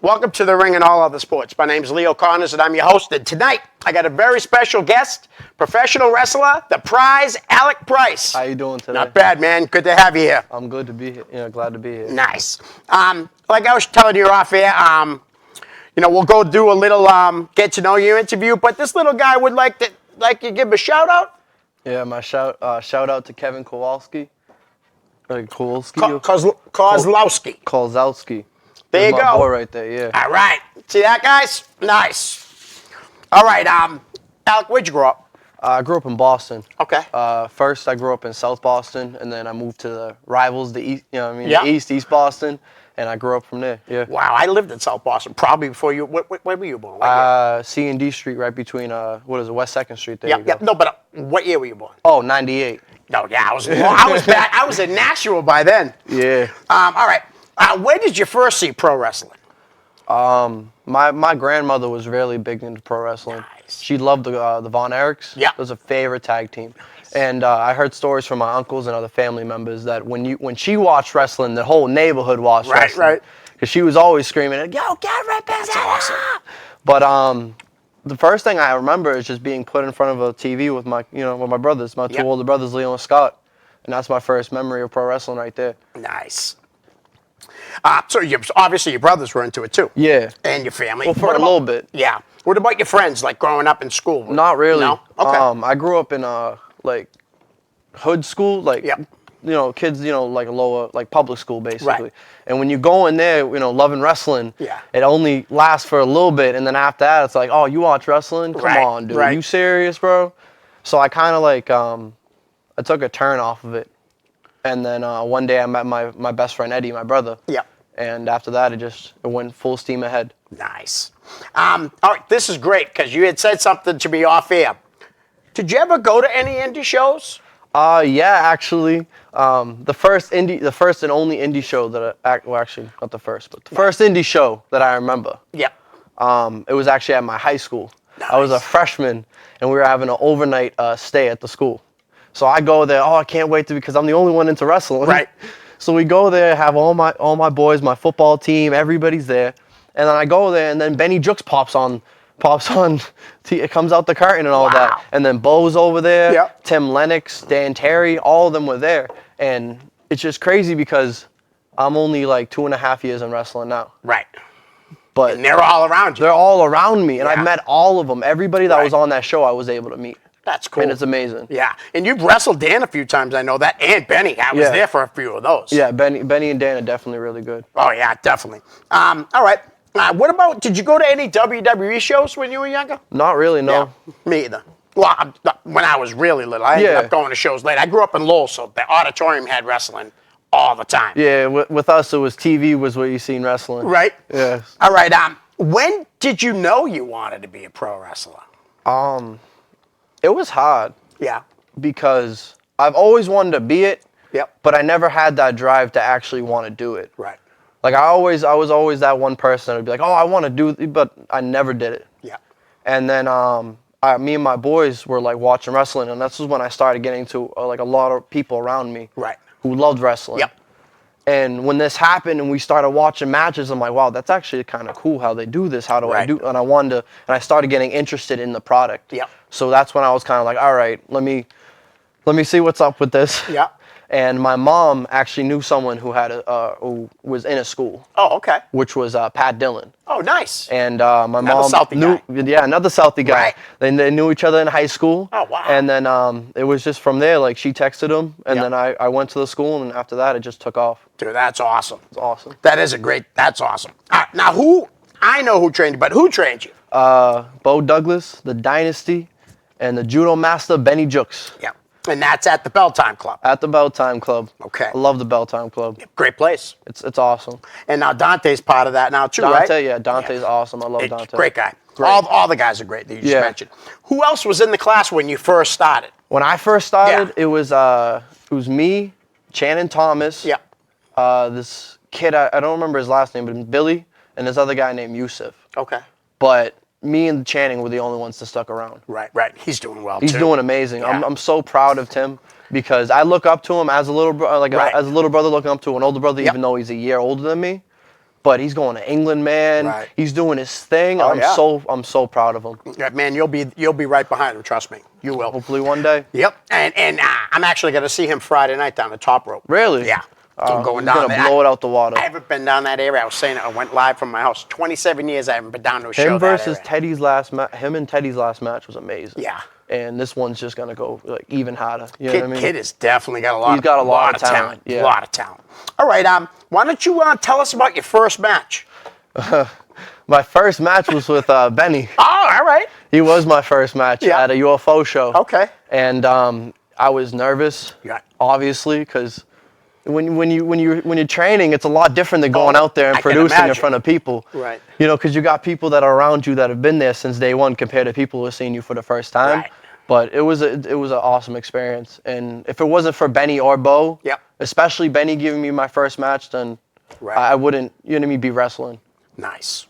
Welcome to the Ring and All Other Sports. My name is Leo Connors, and I'm your host. And tonight, I got a very special guest, professional wrestler, the prize, Alec Price. How you doing today? Not bad, man. Good to have you here. I'm good to be here. Glad to be here. Nice. Like I was telling you off air, we'll go do a little get to know you interview. But this little guy would like you give a shout out. Yeah, my shout out to Kevin Kowalski. Kozlowski. Kozlowski. There you my go. boy right there, yeah. All right. See that, guys? Nice. All right. Alec, where'd you grow up? I grew up in Boston. Okay. First, I grew up in South Boston, and then I moved to the rivals, the East. You know what I mean? Yeah. The East Boston, and I grew up from there. Yeah. Wow, I lived in South Boston probably before you. Where were you born? What year? C&D Street, right between West 2nd Street. There Yeah, you go. yeah. No, but what year were you born? Oh, 98. No, yeah, I was back. I was in Nashua by then. Yeah. All right. Where did you first see pro wrestling? My grandmother was really big into pro wrestling. Nice. She loved the Von Erichs. Yeah. It was a favorite tag team. And I heard stories from my uncles and other family members that when she watched wrestling, the whole neighborhood watched wrestling. Right. Because she was always screaming, "Yo, get represented!" That's awesome. But the first thing I remember is just being put in front of a TV with my brothers, my two older brothers, Leo and Scott, and that's my first memory of pro wrestling right there. Nice. So obviously your brothers were into it too. Yeah. And your family. Well, for a little bit. Yeah. What about your friends, like growing up in school? Not really. No? Okay. I grew up in hood school, kids, like a lower, like public school basically. Right. And when you go in there, loving wrestling, it only lasts for a little bit, and then after that, it's like, oh, you watch wrestling? Come on, dude. Right. You serious, bro? So I kind of I took a turn off of it, and then one day I met my best friend Eddie, my brother. Yeah. And after that, it went full steam ahead. Nice. All right, this is great because you had said something to me off air. Did you ever go to any indie shows? Yeah, actually, the first and only indie show that actually not the first, but the first indie show that I remember. Yeah. It was actually at my high school. Nice. I was a freshman, and we were having an overnight stay at the school. So I go there. Oh, I can't wait because I'm the only one into wrestling. Right. So we go there, have all my boys, my football team, everybody's there, and then I go there, and then Benny Jux pops on. It comes out the curtain and all that, and then Bo's over there. Yep. Tim Lennox, Dan Terry, all of them were there, and it's just crazy because I'm only like 2.5 years in wrestling now. Right. But And they're all around you. they're all around me, and Yeah. I've met all of them. Everybody that Right. was on that show, I was able to meet. That's cool. And it's amazing. Yeah. And you've wrestled Dan a few times, I know that, and Benny. I was Yeah. there for a few of those. Yeah, Benny and Dan are definitely really good. Oh, yeah, definitely. All right. What about, did you go to any WWE shows when you were younger? Not really, no. Yeah, me either. Well, when I was really little, I ended up going to shows late. I grew up in Lowell, so the auditorium had wrestling all the time. Yeah, with us, it was TV was what you seen wrestling. Right? Yeah. All right. When did you know you wanted to be a pro wrestler? It was hard Yeah. because I've always wanted to be it, Yep. but I never had that drive to actually want to do it. Right. Like I was always that one person that would be like, oh, I want to do it, but I never did it. Yeah. And then me and my boys were like watching wrestling, and this was when I started getting to like a lot of people around me Right. who loved wrestling. Yep. And when this happened and we started watching matches, I'm like, wow, that's actually kind of cool how they do this. How do I Right. do? And I started getting interested in the product. Yep. So that's when I was kind of like, all right, let me see what's up with this. Yeah. And my mom actually knew someone who who was in a school, Oh, okay. which was Pat Dillon. Oh, nice. And my mom Southie knew, another Southie guy. Right. They knew each other in high school. Oh, wow. And then it was just from there, like she texted him, and Yep. then I went to the school, and after that, it just took off. Dude, that's awesome. It's awesome. That's awesome. All right, now, I know who trained you, but who trained you? Bo Douglas, the Dynasty, and the judo master Benny Jux Yeah. And that's at the Bell Time Club. at the Bell Time Club. Okay. I love the Bell Time Club. Great place. It's awesome. And now Dante's part of that now, too, right? Dante's awesome. I love Dante. Great guy. Great. All the guys are great that you just mentioned. Who else was in the class when you first started? When I first started, it was me, Channing Thomas. Yeah. This kid, I don't remember his last name, but Billy, and this other guy named Yusuf. Okay. But me and Channing were the only ones that stuck around. Right, right. He's doing well, He's too. doing amazing. Yeah. I'm so proud of Tim because I look up to him as a little brother, as a little brother looking up to an older brother, Yep. even though he's a year older than me. but he's going to England, man. Right. He's doing his thing. Oh, I'm yeah. so proud of him. Yeah, man, you'll be right behind him. Trust me, you will. Hopefully one day. Yep. And I'm actually going to see him Friday night down the top rope. Really? Yeah. So going he's down gonna there. blow it out the water. I haven't been down that area. I was saying I went live from my house. 27 years I haven't been down to a show. Him versus that area. Teddy's last match. Him and Teddy's last match was amazing. Yeah. And this one's just gonna go like even harder. You know Kid, what I mean? Kid has definitely got a lot. He's got a lot of talent. A Yeah. lot of talent. All right. Why don't you tell us about your first match? My first match was with Benny. Oh, all right. He was my first match Yeah. at a UFO show. Okay. And I was nervous, Yeah. obviously, because when you're training, it's a lot different than going Oh, out there and I can producing in imagine. front of people. Right. You know, because you got people that are around you that have been there since day one compared to people who are seeing you for the first time. Right. But it was an awesome experience. And if it wasn't for Benny or Bo, Yep. especially Benny giving me my first match, then Right. I wouldn't, you know what I mean, be wrestling. Nice.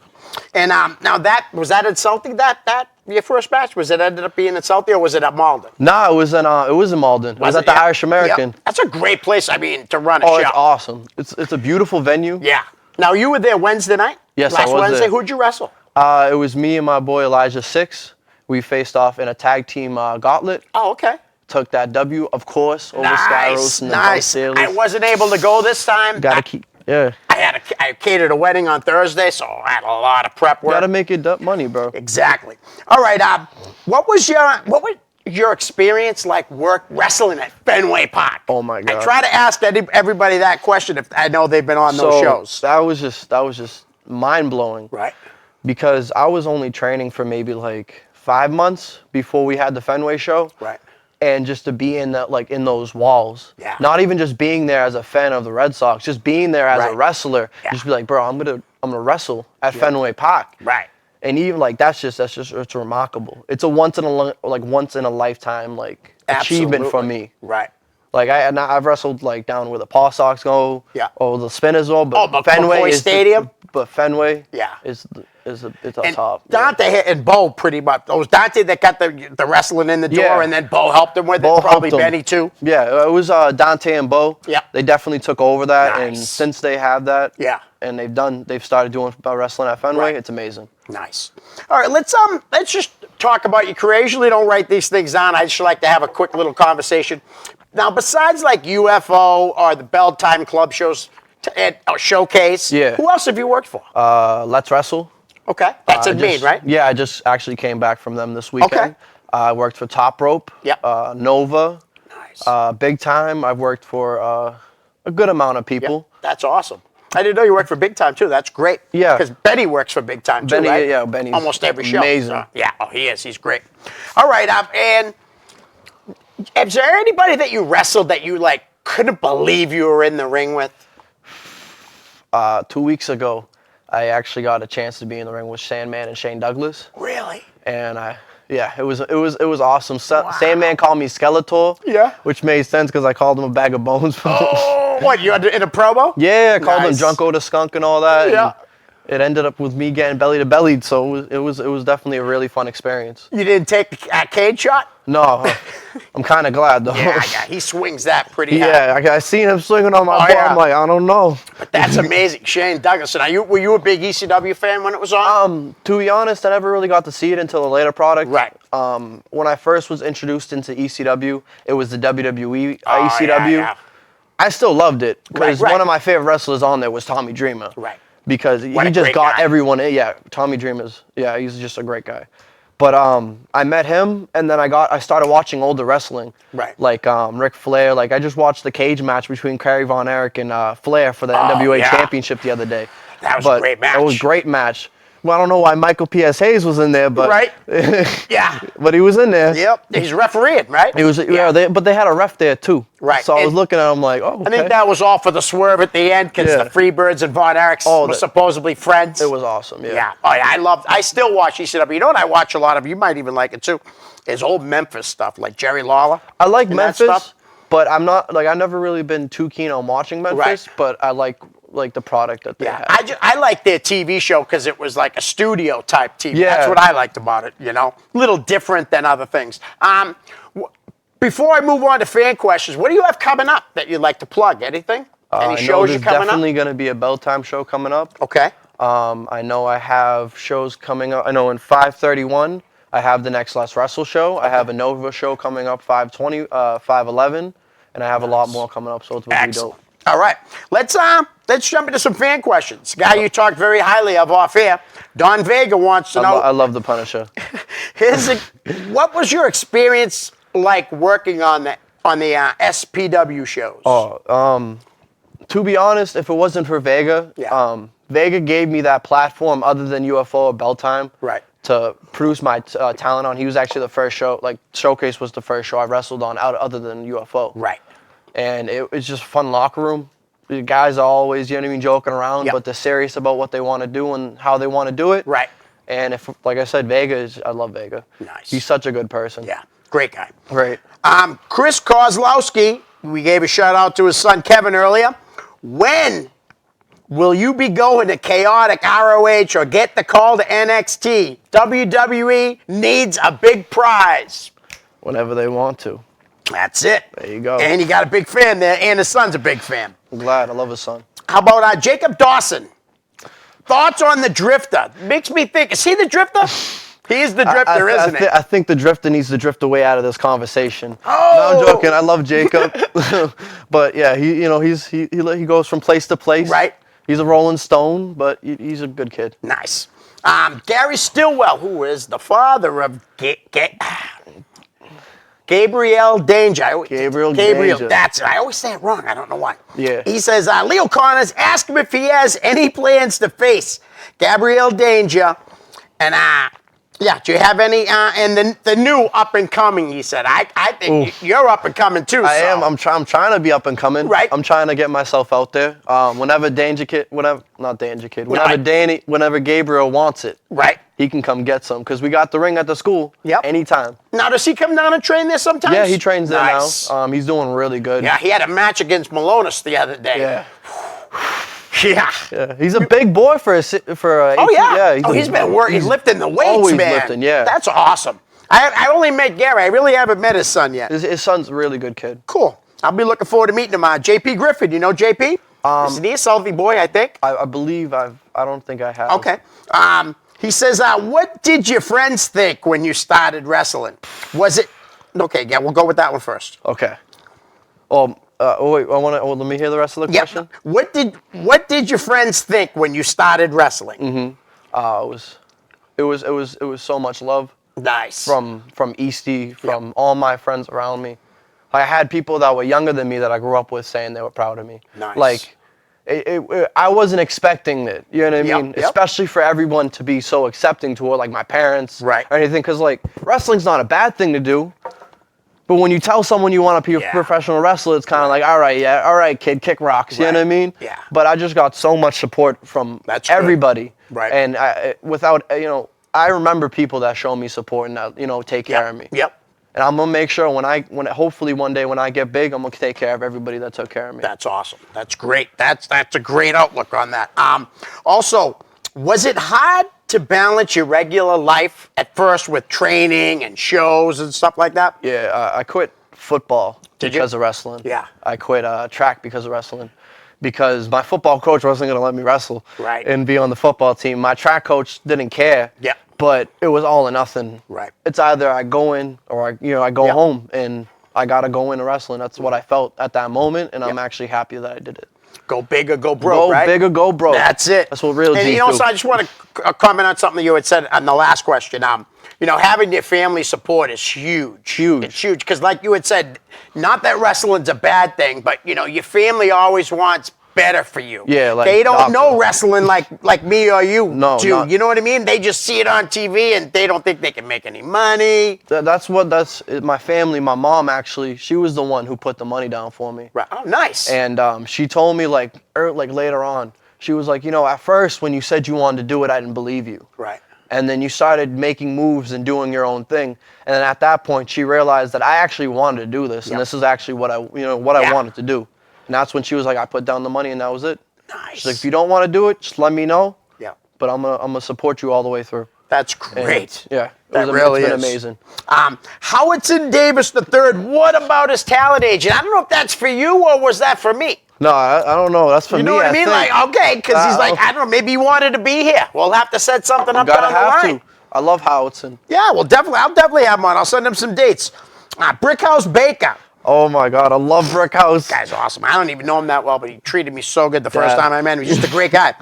And now was that at Celtic? That your first match, was it ended up being at Celtic or was it at Malden? Nah, it was in Malden. It was at the Yeah. Irish American. Yep. That's a great place. I mean, to run a Oh, show. it's awesome. It's a beautiful venue. Yeah. Now you were there Wednesday night. Yes, I Last was Wednesday. there. Who'd you wrestle? It was me and my boy Elijah Six. We faced off in a tag team gauntlet. Oh, okay. Took that W, of course, over Skyros and the nice. Sailors. I wasn't able to go this time. Gotta keep, yeah. I catered a wedding on Thursday, so I had a lot of prep work. Gotta make it money, bro. Exactly. All right. What was your experience like wrestling at Fenway Park? Oh, my God. I try to ask everybody that question if I know they've been on those shows. That was just mind blowing. Right. Because I was only training for maybe like 5 months before we had the Fenway show. Right. And just to be in that, like in those walls, Yeah. not even just being there as a fan of the Red Sox, just being there as Right. a wrestler, Yeah. just be like, bro, I'm gonna wrestle at Fenway Park, Right. and even like that's just it's remarkable. It's a once in a lifetime achievement for Absolutely. me. Right. Like I've wrestled like down where the Paw Sox go, Yeah. or the Spinners go, but but Fenway McCoy is Stadium? but Fenway, Yeah. is it's a And top. Yeah. Dante and Bo pretty much. It was Dante that got the wrestling in the door, Yeah. and then Bo helped him with Bo it. Probably helped him. Benny too. Yeah, it was Dante and Bo. Yeah. They definitely took over that, and Nice. since they have that, Yeah. and they've started doing wrestling at Fenway. Right. It's amazing. Nice. All right, let's just talk about your career. I usually don't write these things down. I just like to have a quick little conversation. Now, besides like UFO or the Bell Time Club shows or Showcase, Yeah. who else have you worked for? Let's Wrestle. Okay, that's in I Maine, just- right? Yeah, I just actually came back from them this weekend. Okay. I worked for Top Rope. Yep. Nova. Nice. Big Time. I've worked for a good amount of people. Yep, that's awesome. I didn't know you worked for Big Time too. That's great. Yeah. Because Benny works for Big Time too, Benny, right? yeah, Benny's almost every show. amazing. So, yeah. Oh, he is. He's great. All right. And is there anybody that you wrestled that you like couldn't believe you were in the ring with? 2 weeks ago, I actually got a chance to be in the ring with Sandman and Shane Douglas, Really? and it was awesome. Sandman called me Skeletor. Yeah. Which made sense because I called him a bag of bones. Oh, what, you had in a promo? Yeah, I called him Nice. Junko the Skunk and all that. Yeah. And it ended up with me getting belly to belly, so it was definitely a really fun experience. You didn't take a cage shot? No, I'm kind of glad though. Yeah, he swings that pretty hard. Yeah, I seen him swinging on my Oh, ball. yeah. I'm like, I don't know. But that's amazing. Shane Douglas. Now, were you a big ECW fan when it was on? To be honest, I never really got to see it until a later product. Right. When I first was introduced into ECW, it was the WWE Oh, ECW. yeah. I still loved it because Right. one of my favorite wrestlers on there was Tommy Dreamer. Right. Because What he a just great got guy. everyone in. Yeah, Tommy Dreamer's. Yeah, he's just a great guy. But I met him, and then I started watching older wrestling. Right. Like Ric Flair. Like I just watched the cage match between Kerry Von Erich and Flair for the Oh, NWA yeah. Championship the other day. That was a great match. It was a great match. Well, I don't know why Michael P.S. Hayes was in there, but Right. Yeah. but he was in there. Yep. He's refereeing, right? It was but they had a ref there too. Right. So I was And- looking at him like, oh, I think okay. that was all for the swerve at the end because Yeah. the Freebirds and Von Erichs were supposedly friends. It was awesome. Yeah. Yeah. Oh, yeah. I still watch ECW. You know what I watch a lot of? You might even like it too. Is old Memphis stuff like Jerry Lawler. I like and that Memphis, stuff. but I'm not like I've never really been too keen on watching Memphis. Right. But I like the product that they Yeah. have. I like their TV show because it was like a studio type TV. Yeah. That's what I liked about it. You know, a little different than other things. Before I move on to fan questions, what do you have coming up that you'd like to plug? Anything? Any I know shows you there's coming definitely up? going to be a Bell Time show coming up. Okay. I know I have shows coming up. I know in 531, I have the Next Less Wrestle show. I have a Nova show coming up 520, 511, and I have a lot more coming up. So it's going to be dope. Excellent. All right. Let's jump into some fan questions. Guy you talked very highly of off air, Don Vega wants to know. I love the Punisher. What was your experience like working on the SPW shows? To be honest, if it wasn't for Vega, Yeah. Vega gave me that platform other than UFO or Bell Time. Right. To produce my talent on. He was actually the first show, like Showcase was the first show I wrestled on other than UFO. Right. And it was just a fun locker room. The guys are always, you know what I mean, joking around, Yep. but they're serious about what they want to do and how they want to do it. Right. And if, like I said, I love Vega. Nice. He's such a good person. Yeah. Great guy. Right. Chris Kozlowski, we gave a shout out to his son Kevin earlier. When will you be going to Chaotic ROH or get the call to NXT? WWE needs a big prize. Whenever they want to. That's it. There you go. And you got a big fan there, and his son's a big fan. I'm glad. I love his son. How about Jacob Dawson? Thoughts on the Drifter? Makes me think, is he the Drifter? He's the Drifter, isn't he? I think the Drifter needs to drift away out of this conversation. Oh! No, I'm joking. I love Jacob, but yeah, he goes from place to place. Right. He's a Rolling Stone, but he's a good kid. Nice. Gary Stillwell, who is the father of Gabriel Danger. Gabriel Danger. That's it. I always say it wrong. I don't know why. Yeah. He says, Leo Connors, ask him if he has any plans to face Gabriel Danger. And, yeah, do you have any? And the new up and coming, he said. I think you're up and coming too. I am. I'm trying to be up and coming. Right. I'm trying to get myself out there. Whenever whenever Gabriel wants it, Right. he can come get some because we got the ring at the school. Yep. Anytime. Now, does he come down and train there sometimes? Yeah, he trains there Nice. now. He's doing really good. Yeah, he had a match against Malonis the other day. Yeah. Yeah. Yeah, he's a big boy for a. Oh, yeah. Yeah. He's been working. He's lifting the weights, always man. lifting, yeah. That's awesome. I only met Gary. I really haven't met his son yet. His son's a really good kid. Cool. I'll be looking forward to meeting him. JP Griffin. You know JP? Is he a Selfie boy, I think? I believe I don't think I have. Okay. He says, what did your friends think when you started wrestling? Was it... Okay, yeah, we'll go with that one first. Okay. Wait. Let me hear the rest of the question. What did your friends think when you started wrestling? It was so much love Nice. from Eastie, from all my friends around me. I had people that were younger than me that I grew up with saying they were proud of me. Nice. Like, I wasn't expecting it. You know what I Yep, mean? yep. Especially for everyone to be so accepting to it, like my parents, Right. or anything. Because like wrestling's not a bad thing to do. But when you tell someone you want to be a Yeah. professional wrestler, it's kind of like, all right, kid, kick rocks. You know what I Right. mean? Yeah. But I just got so much support from That's good. everybody. Right. And I remember people that show me support and that, take care of me. Yep. And I'm gonna make sure hopefully one day when I get big, I'm gonna take care of everybody that took care of me. That's awesome. That's great. That's a great outlook on that. Also, was it hard to balance your regular life at first with training and shows and stuff like that? Yeah, I quit football Did you? because of wrestling. Yeah. I quit track because of wrestling. Because my football coach wasn't going to let me wrestle Right. and be on the football team. My track coach didn't care. Yeah. But it was all or nothing. Right. It's either I go in or I go Yeah. home, and I got to go into wrestling. That's what I felt at that moment, and I'm Yeah. actually happy that I did it. Go big or go broke, Go right? big or go broke. That's it. That's what real And G's you know, do. so I just want to comment on something you had said on the last question. Having your family support is huge. Huge. It's huge because, like you had said, not that wrestling's a bad thing, but your family always wants better for you. Yeah, like they don't doctor. know wrestling like me or you No, do. not- You know what I mean? They just see it on TV and they don't think they can make any money. That's my family. My mom actually, she was the one who put the money down for me. Right. Oh, nice. And she told me like later on, she was like, at first when you said you wanted to do it, I didn't believe you. Right. And then you started making moves and doing your own thing. And then at that point, she realized that I actually wanted to do this, Yep. and this is actually what I Yeah. wanted to do. And that's when she was like, I put down the money, and that was it. Nice. She's like, if you don't want to do it, just let me know. Yeah. But I'm gonna support you all the way through. That's And great. yeah, That really it's been is. amazing. Howardson Davis III, what about his talent agent? I don't know if that's for you or was that for me? No, I don't know. That's for You me. know what I mean? think. Like, okay, because he's like, I don't know, maybe he wanted to be here. We'll have to set something up gotta down the have line. to. I love Howardson. Yeah, well, definitely. I'll definitely have him on. I'll send him some dates. Brickhouse Baker. Oh my God, I love Brickhouse. Guy's awesome. I don't even know him that well, but he treated me so good the first Yeah. time I met him. He's just a great guy.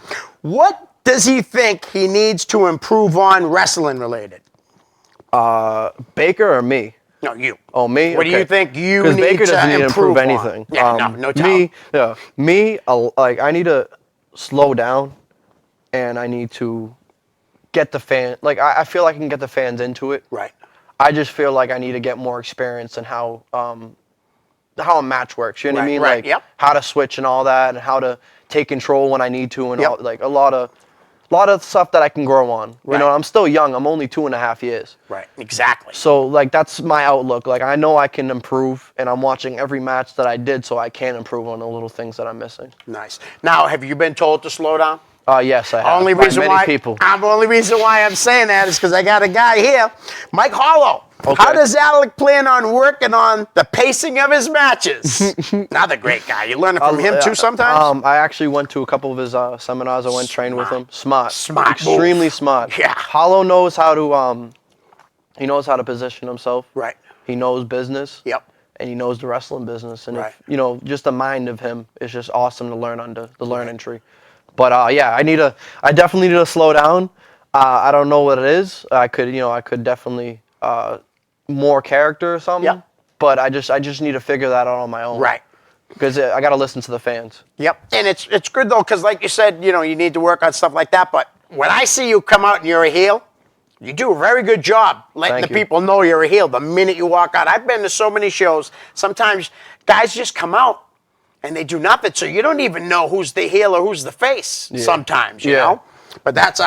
What does he think he needs to improve on wrestling related? Baker or me? No, you. Oh, me. What do you think you Because need Baker doesn't to need to improve on? anything. Yeah, no doubt. Me. Like I need to slow down, and I need to get the fan. Like I feel like I can get the fans into it. Right. I just feel like I need to get more experience in how a match works. You know what I Right, mean? right, Like yep. how to switch and all that, and how to take control when I need to, and Yep. all, like a lot of stuff that I can grow on. You know, Right. I'm still young. I'm only 2.5 years. Right. Exactly. So like that's my outlook. Like I know I can improve, and I'm watching every match that I did, so I can improve on the little things that I'm missing. Nice. Now, have you been told to slow down? Yes, I have. Only by reason many why people. The only reason why I'm saying that is because I got a guy here, Mike Hollow. Okay. How does Alec plan on working on the pacing of his matches? Another great guy. You learn it from him too sometimes. I actually went to a couple of his seminars. I went trained with him. Smart. Smart Extremely move. smart. Yeah. Hollow knows how to he knows how to position himself. Right. He knows business. Yep. And he knows the wrestling business. And Right. if just the mind of him is just awesome to learn under the learning tree. But yeah, I definitely need to slow down. I don't know what it is. I could definitely more character or something. Yep. But I just need to figure that out on my own. Right. Because I got to listen to the fans. Yep. And it's good though, because like you said, you need to work on stuff like that. But when I see you come out and you're a heel, you do a very good job letting Thank the you. people know you're a heel the minute you walk out. I've been to so many shows. Sometimes guys just come out and they do nothing, so you don't even know who's the heel or who's the face. Sometimes, you Yeah. know. But that's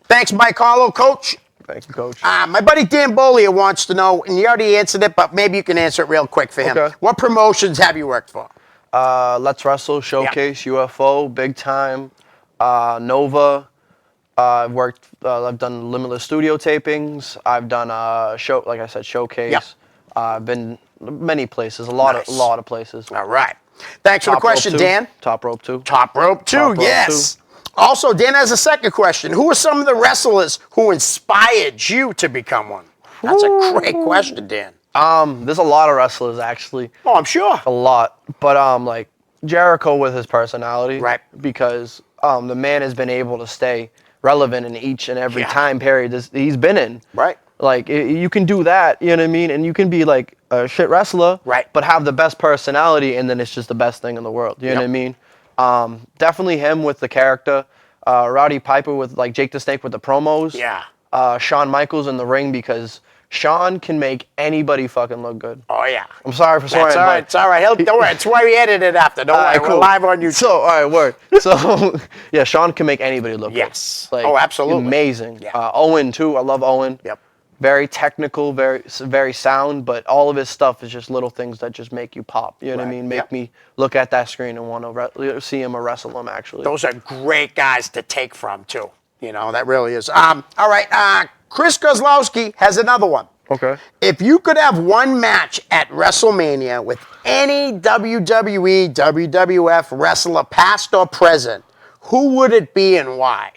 thanks, Mike Hollow, Coach. Thank you, Coach. My buddy Dan Bolia wants to know, and you already answered it, but maybe you can answer it real quick for him. Okay. What promotions have you worked for? Let's Wrestle, Showcase, UFO, Big Time, Nova. I've done Limitless Studio tapings. I've done like I said, Showcase. Yep. I've been many places, a lot of places. All right. Thanks for the Top Rope question, 2. Dan. Top Rope 2. Top Rope 2, Top Rope yes. Also, Dan has a second question. Who are some of the wrestlers who inspired you to become one? That's a great question, Dan. There's a lot of wrestlers actually, Oh, I'm sure. a lot. But like Jericho with his personality, Right. Because the man has been able to stay relevant in each and every Yeah. time period he's been in. Right. Like you can do that, you know what I mean, and you can be like a shit wrestler, Right. But have the best personality, and then it's just the best thing in the world. You know what I mean? Definitely him with the character. Rowdy Piper with like Jake the Snake with the promos. Yeah. Shawn Michaels in the ring because Shawn can make anybody fucking look good. Oh, yeah. I'm sorry for swearing. That's all right. It's all right. Don't worry. It's why we edited it after. Don't worry. We're live on YouTube. So, all right, word. So, yeah, Shawn can make anybody look Yes. good. Oh, absolutely. Amazing. Yeah. Owen, too. I love Owen. Yep. Very technical, very sound, but all of his stuff is just little things that just make you pop. You know what I Right. mean? Make Yep. me look at that screen and want to see him or wrestle him, actually. Those are great guys to take from, too. That really is. All right. Chris Kozlowski has another one. Okay. If you could have one match at WrestleMania with any WWE, WWF wrestler, past or present, who would it be and why?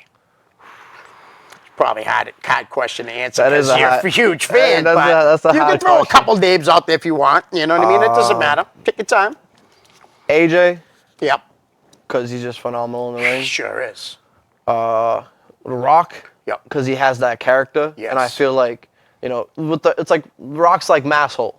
Probably hard question to answer That is because you're a hard- huge fan. that's but a you can hard throw a question. couple names out there if you want. You know what I mean? It doesn't matter. Pick your time. AJ, Yep. because he's just phenomenal in the ring. Sure is. Rock, Yep. because he has that character, and I Yes. feel like it's like Rock's like Masshole,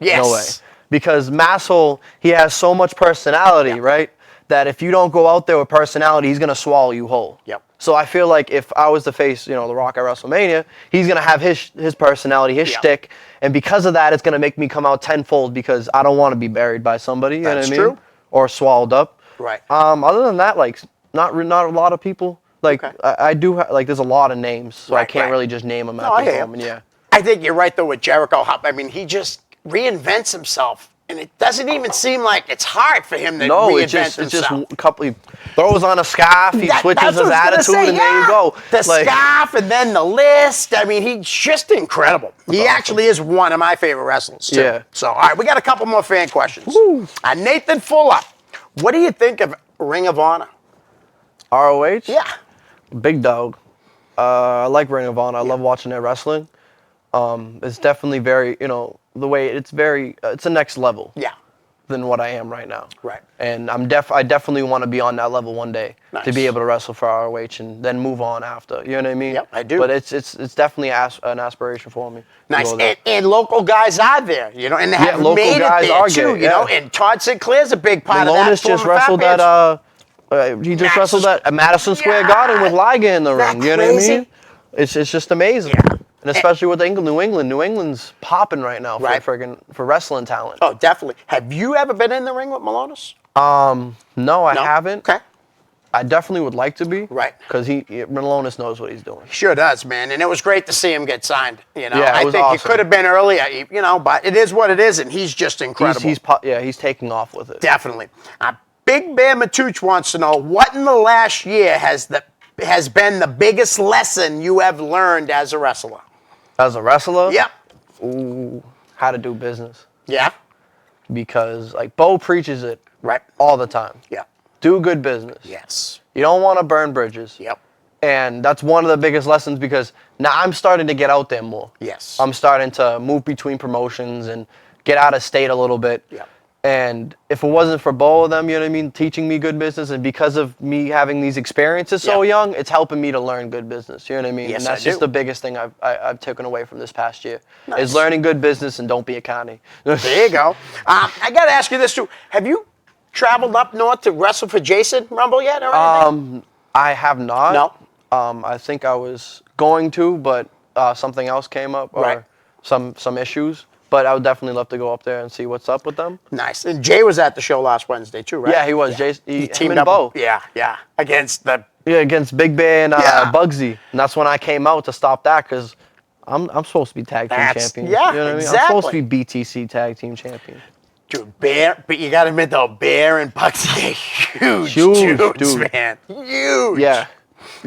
Yes. in a way, because Masshole he has so much personality, right? That if you don't go out there with personality, he's gonna swallow you whole. Yep. So I feel like if I was to face, The Rock at WrestleMania, he's gonna have his personality, his Yep. shtick, and because of that, it's gonna make me come out tenfold because I don't want to be buried by somebody. You know That's what I mean? true. Or swallowed up. Right. Other than that, like not a lot of people. Like Okay. I do like there's a lot of names, so I Right, can't right. really just name them No, at I the hear you. moment. Yeah. I think you're right, though, with Jericho. I mean, he just reinvents himself And it doesn't even seem like it's hard for him to No, reinvent it's just himself. a couple. He throws on a scarf, he switches That's what his I was gonna attitude, say, and there you yeah. go. The scarf and then the list. I mean, he's just incredible. He actually is one of my favorite wrestlers, too. Yeah. So, all right, we got a couple more fan questions. Nathan Fuller, what do you think of Ring of Honor? ROH? Yeah. Big dog. I like Ring of Honor. I love watching their wrestling. It's definitely very, the way it's a next level Yeah. than what I am right now. Right. And I definitely want to be on that level one day to Nice. be able to wrestle for ROH and then move on after. You know what I mean? Yep, I do. But it's definitely an aspiration for me. to Nice. go there. And local guys are there, and they have local made guys it there, are too, good, yeah. And Todd Sinclair's a big part of that. Malonis just former wrestled Fat at he just Madison- wrestled at Madison Square Garden with Liga in the That ring. You know what I crazy? mean? It's just amazing. Yeah. And especially with New England. New England's popping right now Right. for wrestling talent. Oh, definitely. Have you ever been in the ring with Malonis? No, I No? haven't. Okay. I definitely would like to be. Right. Because Malonis knows what he's doing. Sure does, man. And it was great to see him get signed. Yeah, it I was think awesome. he could have been earlier, but it is what it is, and he's just incredible. He's taking off with it. Definitely. Big Bear Matuch wants to know what in the last year has been the biggest lesson you have learned as a wrestler. As a wrestler, Yep. how to do business. Yeah. Because Bo preaches it Right. all the time. Yep. Do good business. Yes. You don't want to burn bridges. Yep. And that's one of the biggest lessons because now I'm starting to get out there more. Yes. I'm starting to move between promotions and get out of state a little bit. Yep. And if it wasn't for both of them, you know what I mean, teaching me good business, and because of me having these experiences so Yep. young, it's helping me to learn good business. You know what I mean? Yes, and that's I just do. the biggest thing I've taken away from this past year Nice. is learning good business and don't be a connie. There you go. I got to ask you this, too. Have you traveled up north to wrestle for Jason Rumble yet or anything? I have not. No? I think I was going to, but something else came up or Right. some issues. But I would definitely love to go up there and see what's up with them. Nice. And Jay was at the show last Wednesday, too, right? Yeah, he was. Jason, He him teamed and up. Bo. Yeah. Against the... Yeah, against Big Bear and Yeah. Bugsy. And that's when I came out to stop that because I'm supposed to be tag team champion. yeah, you know what I mean? I'm supposed to be BTC tag team champion. Dude, but you got to admit, though, Bear and Bugsy are huge Huge, dudes, dude. man. Huge. Yeah,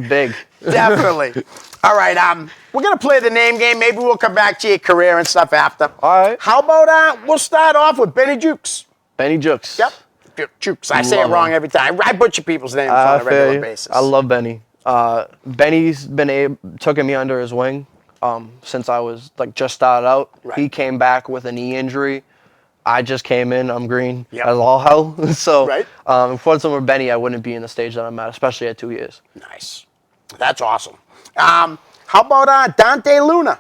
big. Definitely. All right, we're going to play the name game. Maybe we'll come back to your career and stuff after. All right. How about we'll start off with Benny Jukes. Benny Jukes. Yep. Jukes. I say it Love wrong him. every time. I butcher people's names I on a regular feel you. basis. I love Benny. Benny's been taking me under his wing since I was just started out. Right. He came back with a knee injury. I just came in. I'm green Yep. as all hell. So Right. if it wasn't for Benny, I wouldn't be in the stage that I'm at, especially at 2 years. Nice. That's awesome. How about Dante Luna?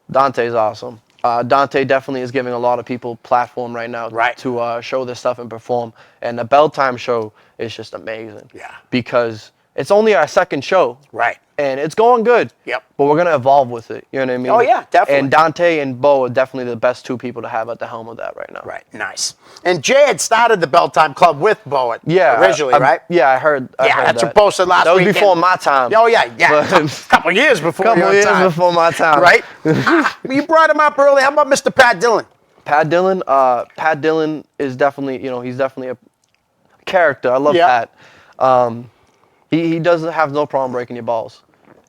Dante's awesome. Dante definitely is giving a lot of people platform right now Right. to show their stuff and perform. And the Bell Time show is just amazing. Yeah. Because it's only our second show. Right. And it's going good. Yep. But we're going to evolve with it. You know what I mean? Oh, yeah, definitely. And Dante and Bo are definitely the best two people to have at the helm of that right now. Right. Nice. And Jay had started the Bell Time Club with Bo originally, right? Yeah, I heard. I Yeah, heard that's that. what Bo said last That was weekend. before my time. Oh, yeah. But- A couple years before Couple your years time. before my time. Right? You brought him up early. How about Mr. Pat Dillon? Pat Dillon. Pat Dillon is definitely, he's definitely a character. I love Yeah. Pat. He doesn't have no problem breaking your balls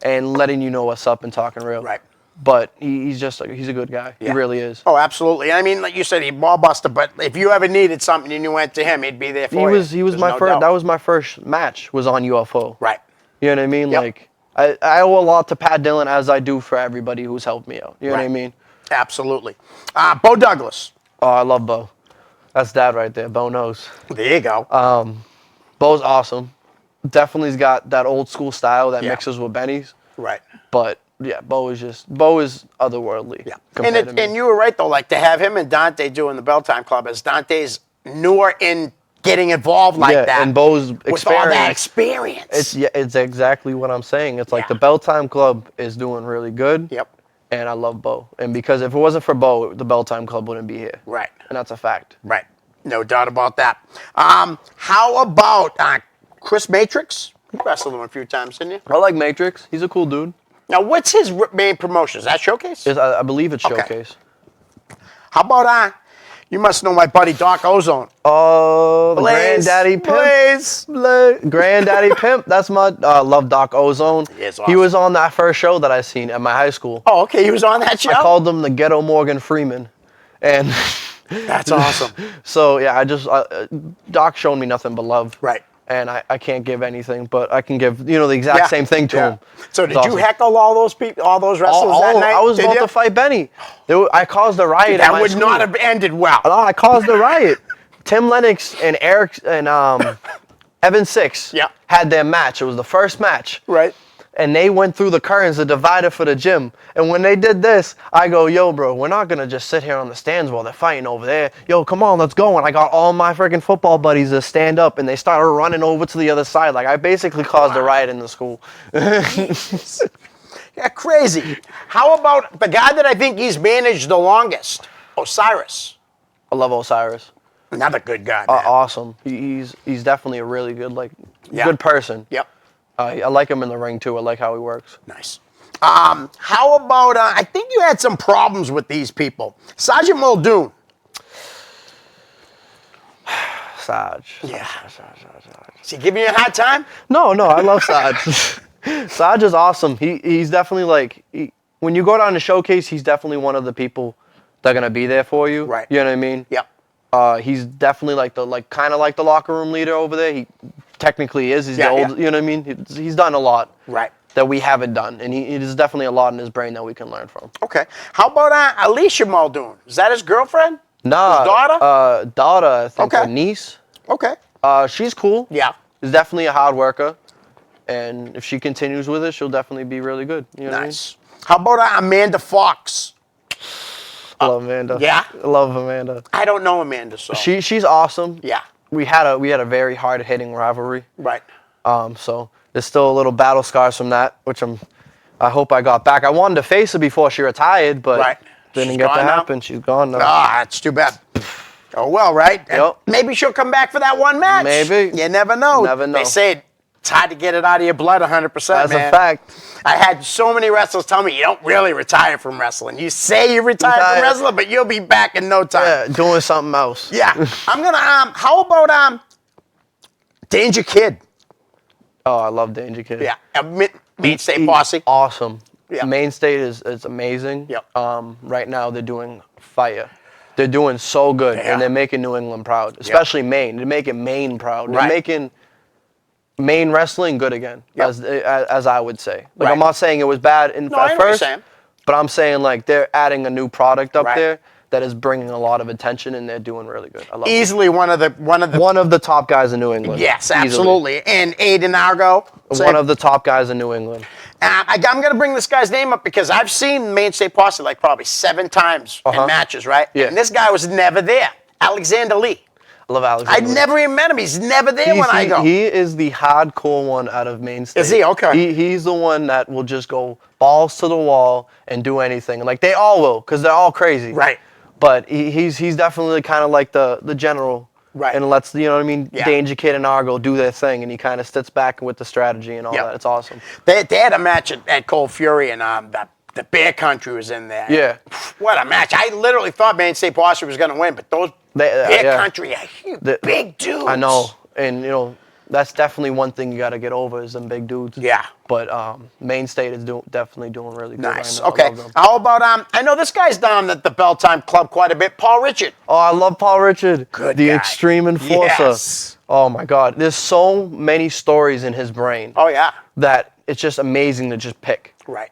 and letting you know what's up and talking real. Right. But he's a good guy. Yeah. He really is. Oh, absolutely. I mean, like you said, he ball buster, but if you ever needed something and you went to him, he'd be there for you. He was There's my no first. doubt. That was my first match. Was on UFO. Right. You know what I mean? Yep. Like I owe a lot to Pat Dillon as I do for everybody who's helped me out. You know what I Right. mean? Absolutely. Bo Douglas. Oh, I love Bo. That's dad right there. Bo knows. There you go. Bo's awesome. Definitely's got that old school style that Yeah. mixes with Benny's. right. But yeah, Bo is otherworldly. Yeah. compared to me. And you were right, though, like to have him and Dante doing the Bell Time Club, as Dante's newer in getting involved like Yeah, that. and Bo's with all that experience. experience. It's exactly what I'm saying. It's like Yeah. the Bell Time Club is doing really good. Yep. And I love Bo. And because if it wasn't for Bo, the Bell Time Club wouldn't be here. Right. And that's a fact. Right. No doubt about that. How about Chris Matrix? You wrestled him a few times, didn't you? I like Matrix. He's a cool dude. Now, what's his main promotion? Is that Showcase? I believe it's Okay. Showcase. How about You must know my buddy Doc Ozone. Oh, the Granddaddy Pimp. Blaze. Granddaddy Pimp. That's my love Doc Ozone. He is He awesome. was on that first show that I seen at my high school. Oh, okay. He was on that show. I called him the Ghetto Morgan Freeman, and That's awesome. so yeah, Doc showed me nothing but love. Right. And I can't give anything, but I can give the exact same thing to him. So It's did you awesome. heckle all those people, all those wrestlers that night? I was Did about you? to fight Benny. I caused a riot. at That my would school. not have ended well. No, I caused a riot. Tim Lennox and Eric and Evan Six Yeah. had their match. It was the first match. Right. And they went through the curtains, the divider for the gym. And when they did this, I go, yo, bro, we're not going to just sit here on the stands while they're fighting over there. Yo, come on, let's go. And I got all my freaking football buddies to stand up, and they started running over to the other side. Like, I basically caused a riot in the school. Yeah, crazy. How about the guy that I think he's managed the longest, Osiris? I love Osiris. Another good guy, man. Awesome. He's definitely a really good, Yeah. good person. Yep. I like him in the ring, too. I like how he works. Nice. How about, I think you had some problems with these people. Sergeant Muldoon. Saj. Yeah. Is he giving you a hard time? No, I love Saj. Saj is awesome. He's definitely when you go down to showcase, he's definitely one of the people that are gonna be there for you. Right. You know what I mean? Yep. He's definitely kind of like the locker room leader over there. He technically is. He's Yeah, the old. yeah. You know what I mean? He's done a lot Right. that we haven't done, and he there's definitely a lot in his brain that we can learn from. Okay. How about Alicia Muldoon? Is that his girlfriend? Nah, His daughter? daughter, I think, Okay. her niece. Okay. She's cool. Yeah. She's definitely a hard worker, and if she continues with it, she'll definitely be really good. You know what I mean? Nice. How about Amanda Fox? I love Amanda. yeah? I love Amanda. I don't know Amanda, so. She's awesome. Yeah. We had a very hard hitting rivalry. Right. So there's still a little battle scars from that, which I hope I got back. I wanted to face her before she retired, but Right. didn't She's get to gone now? happen. She's gone now. Ah, that's too bad. Oh, well, right? And Yep. maybe she'll come back for that one match. Maybe. You never know. Never know. They say it's hard to get it out of your blood 100%, That's man. a fact. I had so many wrestlers tell me you don't really retire from wrestling. You say you retire from Retire. wrestling, but you'll be back in no time. Yeah, doing something else. Yeah. I'm going to, how about Danger Kid? Oh, I love Danger Kid. Yeah. Mainstay Posse. Awesome. Yeah. Main State is amazing. Yep. Right now they're doing fire. They're doing so good, Yeah. and they're making New England proud, especially Maine. They're making Maine proud. They're Right. making Maine wrestling good again, Yep. as I would say. Like, Right. I'm not saying it was bad No, I at know what you're first, saying. but I'm saying they're adding a new product up Right. there that is bringing a lot of attention, and they're doing really good. I love it. Easily one of the One of the top guys in New England. yes, Easily. absolutely. And Aiden Argo. One of the top guys in New England. I'm going to bring this guy's name up because I've seen Mainstay Posse like probably 7 times in matches, right? Yeah. And this guy was never there. Alexander Lee. I love Alexander. I never even met him. He's never there when I go. He is the hardcore one out of Main State. Is he? Okay. He's the one that will just go balls to the wall and do anything. Like, they all will, because they're all crazy. Right. But he's definitely kind of like the general. Right. And lets, you know what I mean, Yeah. Danger Kid and Argo do their thing, and he kind of sits back with the strategy and all Yep. that. It's awesome. They had a match at Cold Fury, and the Bear Country was in there. Yeah. What a match. I literally thought Mainstay Posse was going to win, but those Bear yeah. Country are huge, big dudes. I know. And, that's definitely one thing you got to get over is them big dudes. Yeah. But Main State is definitely doing really good Nice. right now. I Okay. love them. How about I know this guy's down at the Bell Time Club quite a bit. Paul Richard. Oh, I love Paul Richard. Good The guy. Extreme Enforcer. Yes. Oh my God. There's so many stories in his brain Oh yeah. that it's just amazing to just pick. Right.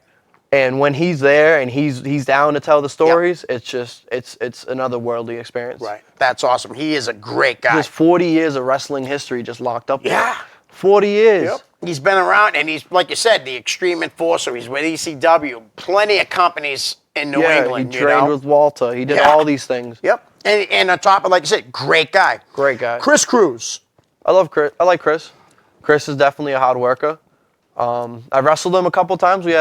And when he's there and he's down to tell the stories, it's another worldly experience. Right. That's awesome. He is a great guy. There's 40 years of wrestling history just locked up there. Yeah. 40 years. Yep. He's been around, and he's, like you said, the Extreme Enforcer. He's with ECW. Plenty of companies in New Yeah, England, he trained with Walter. He did Yeah. all these things. Yep. And on top of, like you said, great guy. Great guy. Chris Cruz. I love Chris. I like Chris. Chris is definitely a hard worker. I've wrestled him a couple times. We've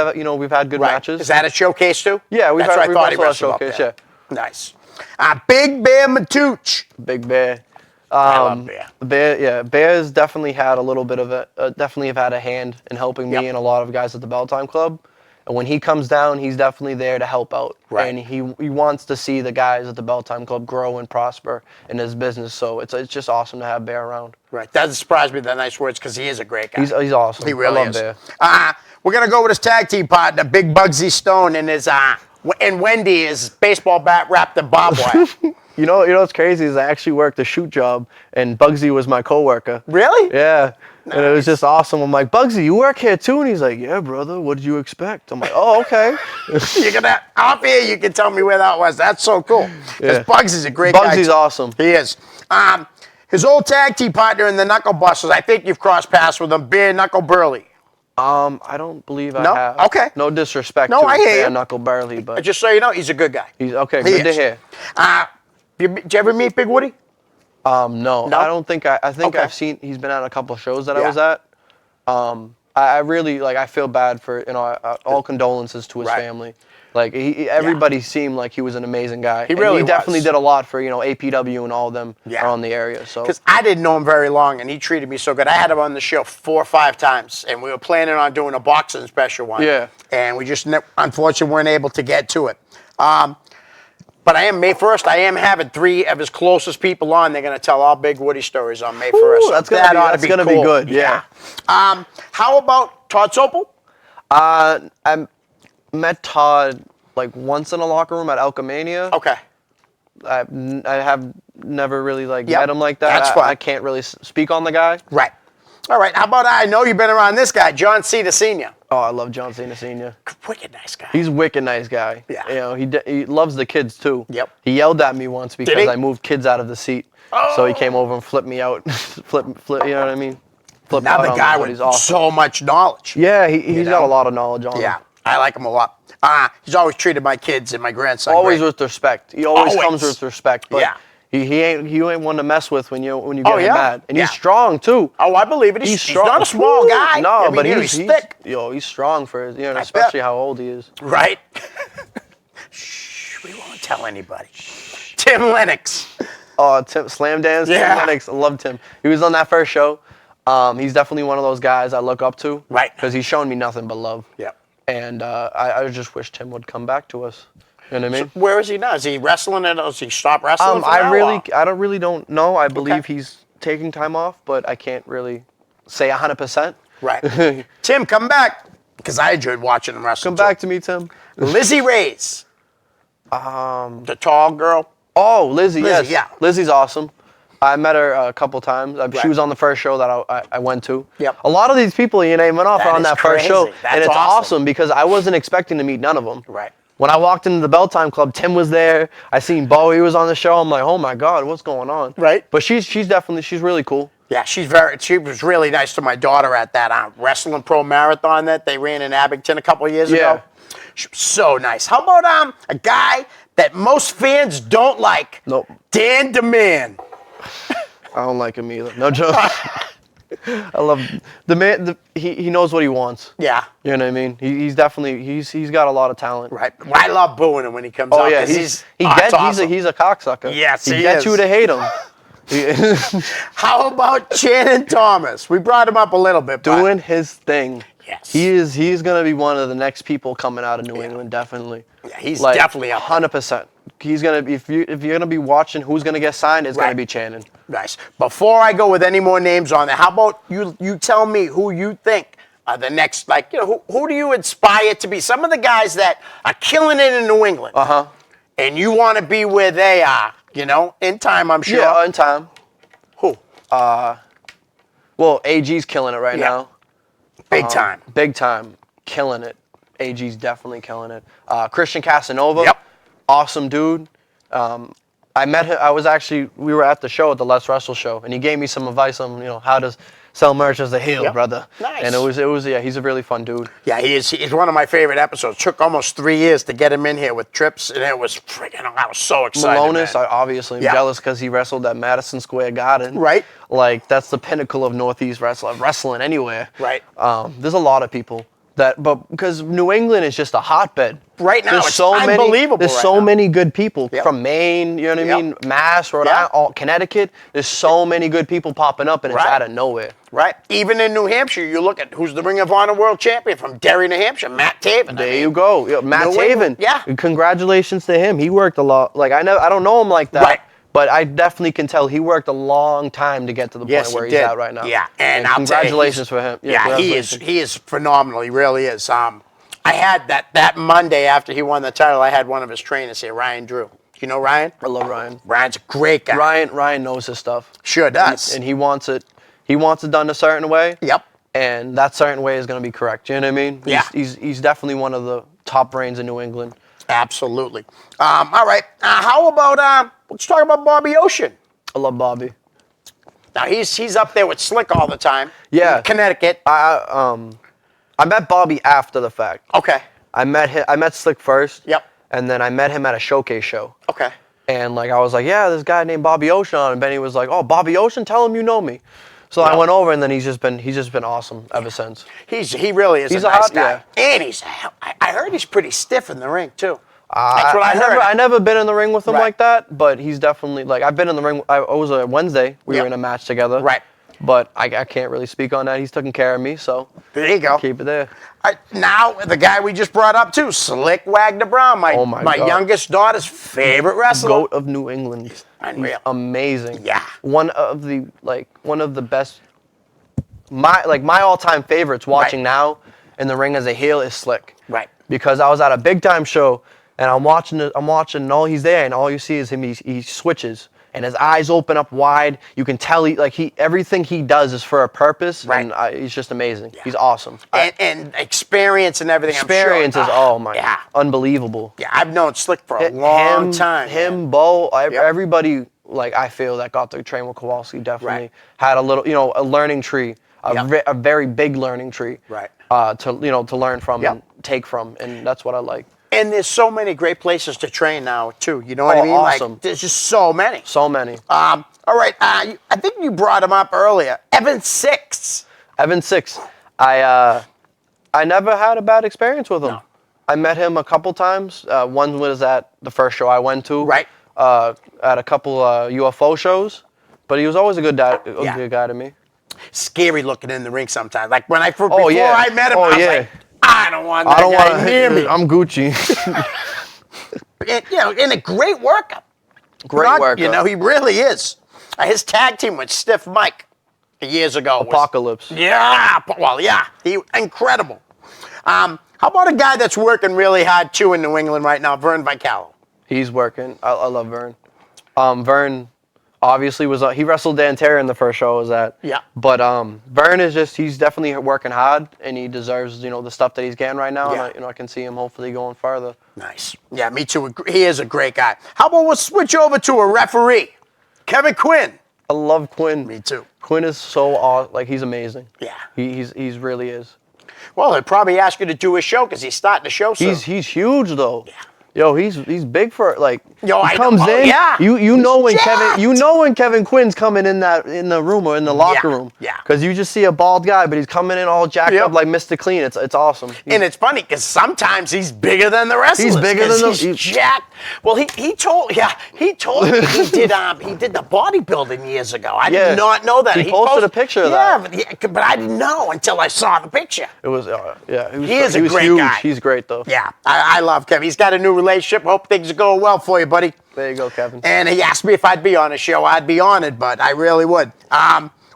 had good matches. Is that a showcase too? Yeah, we've That's had- what I we've thought he wrestled at wrestled up Showcase, there. Nice. Big Bear Matooch. Big Bear. I love Bear. Bear's definitely had a little bit of definitely have had a hand in helping me Yep. and a lot of guys at the Bell Time Club. And when he comes down, he's definitely there to help out. Right. And he wants to see the guys at the Bell Time Club grow and prosper in his business. So it's just awesome to have Bear around. Right. Doesn't surprise me, the nice words, because he is a great guy. He's awesome. He really I love is. Bear. We're going to go with his tag team partner, Big Bugsy Stone, and Wendy is baseball bat wrapped in barbed wire. You know what's crazy is I actually worked a shoot job, and Bugsy was my coworker. Really? Yeah. Nice. And it was just awesome. I'm like, Bugsy, you work here too? And he's like, yeah, brother, what did you expect? I'm like, oh, okay. You're gonna off here, you can tell me where that was. That's so cool. Because Yeah. Bugsy's a great guy. Bugsy's awesome. He is. His old tag team partner in the Knuckle Busters, I think you've crossed paths with him, Bear Knuckle Burley. I don't believe I No? have. Okay. No disrespect No, to I hear Bear you. Knuckle Burley, but Just so you know, he's a good guy. he's okay. He Good to is. hear. Did you ever meet Big Woody? No, No? I don't think I think Okay. I've seen. He's been at a couple of shows that Yeah. I was at. I really I feel bad for all condolences to his Right. family. Like everybody seemed like he was an amazing guy. He And really he definitely was. did a lot for APW and all of them Yeah. around the area. So Because I didn't know him very long, and he treated me so good. I had him on the show 4 or 5 times, and we were planning on doing a boxing special one. Yeah. And we just, unfortunately, weren't able to get to it. But I am, May 1st, I am having 3 of his closest people on. They're going to tell all Big Woody stories on May 1st. Ooh, that's that ought that's to gonna cool. be good. Yeah. How about Todd Sopel? I met Todd like once in a locker room at Alchemania. Okay. I have never really Yep. met him like that. That's fine. I can't really speak on the guy. Right. All right. How about I know you've been around this guy, John Cena Sr. Oh, I love John Cena Sr. Wicked nice guy. He's a wicked nice guy. Yeah. He loves the kids too. Yep. He yelled at me once because he? I moved kids out of the seat. So he came over and flipped me out. flip, you know what I mean? Flipped Another out on me, guy but with he's awesome. so much knowledge. Yeah, he's got know? a lot of knowledge on Yeah, him. I like him a lot. He's always treated my kids and my grandson Always great. with respect. He always Always. comes with respect. But Yeah. you ain't one to mess with when you get him yeah? mad. And Yeah. he's strong too. Oh, I believe it. He's strong. not a small Woo! guy. No, I mean, but he's thick. He's strong for his, bet. especially how old he is. Right? Shh, we won't tell anybody. Tim Lennox. Oh, Tim Slam Dance, Yeah. Tim Lennox, I loved him. He was on that first show. He's definitely one of those guys I look up to. Right. Because he's shown me nothing but love. Yep. And I just wish Tim would come back to us. You know what I mean? Where is he now? Is he wrestling it? Does he stop wrestling? for I now, really don't know. I believe Okay. he's taking time off, but I can't really say 100%. Right. Tim, come back. Because I enjoyed watching him wrestle. Come back to me, Tim. Lizzie Reyes. The tall girl. Oh, Lizzie, yes. yeah. Lizzie's awesome. I met her a couple times. She Right. was on the first show that I went to. Yep. A lot of these people you naming off That are on is that first show. crazy. That's And it's awesome. awesome because I wasn't expecting to meet none of them. Right. When I walked into the Bell Time Club, Tim was there. I seen Bowie was on the show. I'm like, oh my God, what's going on? Right. But she's really cool. Yeah, she was really nice to my daughter at that wrestling pro marathon that they ran in Abington a couple of years Yeah. ago. She was so nice. How about a guy that most fans don't like? Nope. Dan DeMann. I don't like him either. No joke. I love the man. He knows what he wants. Yeah. You know what I mean? He's definitely he's got a lot of talent. Right. Well, I love booing him when he comes Oh out. yeah, 'cause he's awesome. a cocksucker. Yes, he he gets is. you to hate him. How about Shannon Thomas? We brought him up a little bit. but- Doing his thing. Yes. He's gonna be one of the next people coming out of New England, definitely. Yeah, he's definitely up there. 100%. He's gonna be if you're gonna be watching who's gonna get signed, it's Right. gonna be Channing. Nice. Before I go with any more names on there, how about you tell me who you think are the next, who do you aspire to be? Some of the guys that are killing it in New England. Uh-huh. And you want to be where they are, in time, I'm sure. Yeah, in time. Who? Well, AG's killing it right Yeah. now. Big time. Big time. Killing it. AG's definitely killing it. Christian Casanova. Yep. Awesome dude. I met him. We were at the show at the Let's Wrestle show, and he gave me some advice on, how to sell merch as a heel, Yep. brother. Nice. And it was, he's a really fun dude. Yeah, he's one of my favorite episodes. Took almost 3 years to get him in here with trips, and it was freaking, I was so excited. Malonis, man. I obviously am Yeah. jealous because he wrestled at Madison Square Garden. Right. Like, that's the pinnacle of Northeast wrestling anywhere. Right. There's a lot of people. But because New England is just a hotbed. Right now, There's it's so unbelievable There's right so now. many good people Yep. from Maine, you know what I Yep. mean? Mass, Rhode Yeah. Island, Connecticut. There's so many good people popping up, and it's Right. out of nowhere. Right. Even in New Hampshire, you look at who's the Ring of Honor World Champion from Derry, New Hampshire, Matt Taven. There you go. Matt New England, Taven. yeah. Congratulations to him. He worked a lot. Like I don't know him like that. Right. But I definitely can tell he worked a long time to get to the Yes, point where he he's did. at right now. Yeah, and I'll tell you, congratulations for him. Yeah, congratulations. he is phenomenal. He really is. I had that Monday after he won the title. I had one of his trainers here, Ryan Drew. You know Ryan? I love Ryan. Ryan's a great guy. Ryan knows his stuff. Sure does. And he wants it. He wants it done a certain way. Yep. And that certain way is going to be correct. You know what I mean? Yeah. He's definitely one of the top brains in New England. Absolutely. All right. How about let's talk about Bobby Ocean. I love Bobby. Now he's up there with Slick all the time. Yeah. In Connecticut. I met Bobby after the fact. Okay. I met Slick first. Yep. And then I met him at a showcase show. Okay. And like I was like, yeah, this guy named Bobby Ocean, and Benny was like, oh, Bobby Ocean, tell him you know me. So I went over, and then he's just been awesome ever since. He really is He's a a nice hot- guy. yeah. And I heard he's pretty stiff in the ring too. That's what I heard. I never been in the ring with him Right. like that, but he's definitely like I've been in the ring. I was a Wednesday. We Yep. were in a match together. Right. But I can't really speak on that. He's taking care of me, so There you go. keep it there. Now the guy we just brought up too, Slick Wagner Brown, my Oh my God. youngest daughter's favorite wrestler. Goat of New England. Unreal. He's amazing. Yeah. One of the best. My all-time favorites watching Right. now in the ring as a heel is Slick. Right. Because I was at a big time show and I'm watching and all he's there and all you see is him. He switches and his eyes open up wide. You can tell everything he does is for a purpose. Right. And he's just amazing. He's awesome. And experience and everything. Experience I'm is sure. yeah, unbelievable. Yeah, I've known Slick for a long time. Him, Bo, Yep. everybody I feel that got to train with Kowalski definitely Right. had a little, a learning tree, Yep. a very big learning tree, Right. to learn from Yep. and take from, and that's what I like. And there's so many great places to train now too. You know what I Oh, mean? awesome. Like there's just so many. So many. All right. I think you brought him up earlier. Evan Six. Evan Six, I never had a bad experience with him. No. I met him a couple times. One was at the first show I went to. Right. At a couple UFO shows, but he was always a good guy to me. Scary looking in the ring sometimes. Like when before yeah. I met him, Oh, I was yeah. like, I don't want that I don't guy want near me. I'm Gucci. And a great workup. Great workout. He really is. His tag team with Stiff Mike years ago. Apocalypse. He incredible. How about a guy that's working really hard too in New England right now, Vern Vicalo? He's working. I love Vern. Vern obviously he wrestled Dan Terry in the first show I was at. Yeah. But Vern he's definitely working hard and he deserves, the stuff that he's getting right now. Yeah. And I can see him hopefully going farther. Nice. Yeah, me too. He is a great guy. How about we'll switch over to a referee, Kevin Quinn? I love Quinn. Me too. Quinn is so awesome. He's amazing. Yeah. He's really is. Well, they'll probably ask you to do his show because he's starting the show soon. He's huge though. Yeah. Yo, he's big for Yo, he I comes know. in. Yeah. You know when jacked. Kevin Quinn's coming in the room or in the locker room. Yeah. Because you just see a bald guy, but he's coming in all jacked Yep. up like Mr. Clean. It's awesome. And it's funny because sometimes he's bigger than the wrestlers. He's bigger 'cause than he's jacked. Well, he told me he did the bodybuilding years ago. I did not know that. He posted a picture of that. Yeah, but I didn't know until I saw the picture. It was He is a great huge. guy. He's great though. Yeah, I love Kevin. He's got a new relationship. Hope things are going well for you, buddy. There you go, Kevin. And he asked me if I'd be on the show. I'd be honored, but I really would.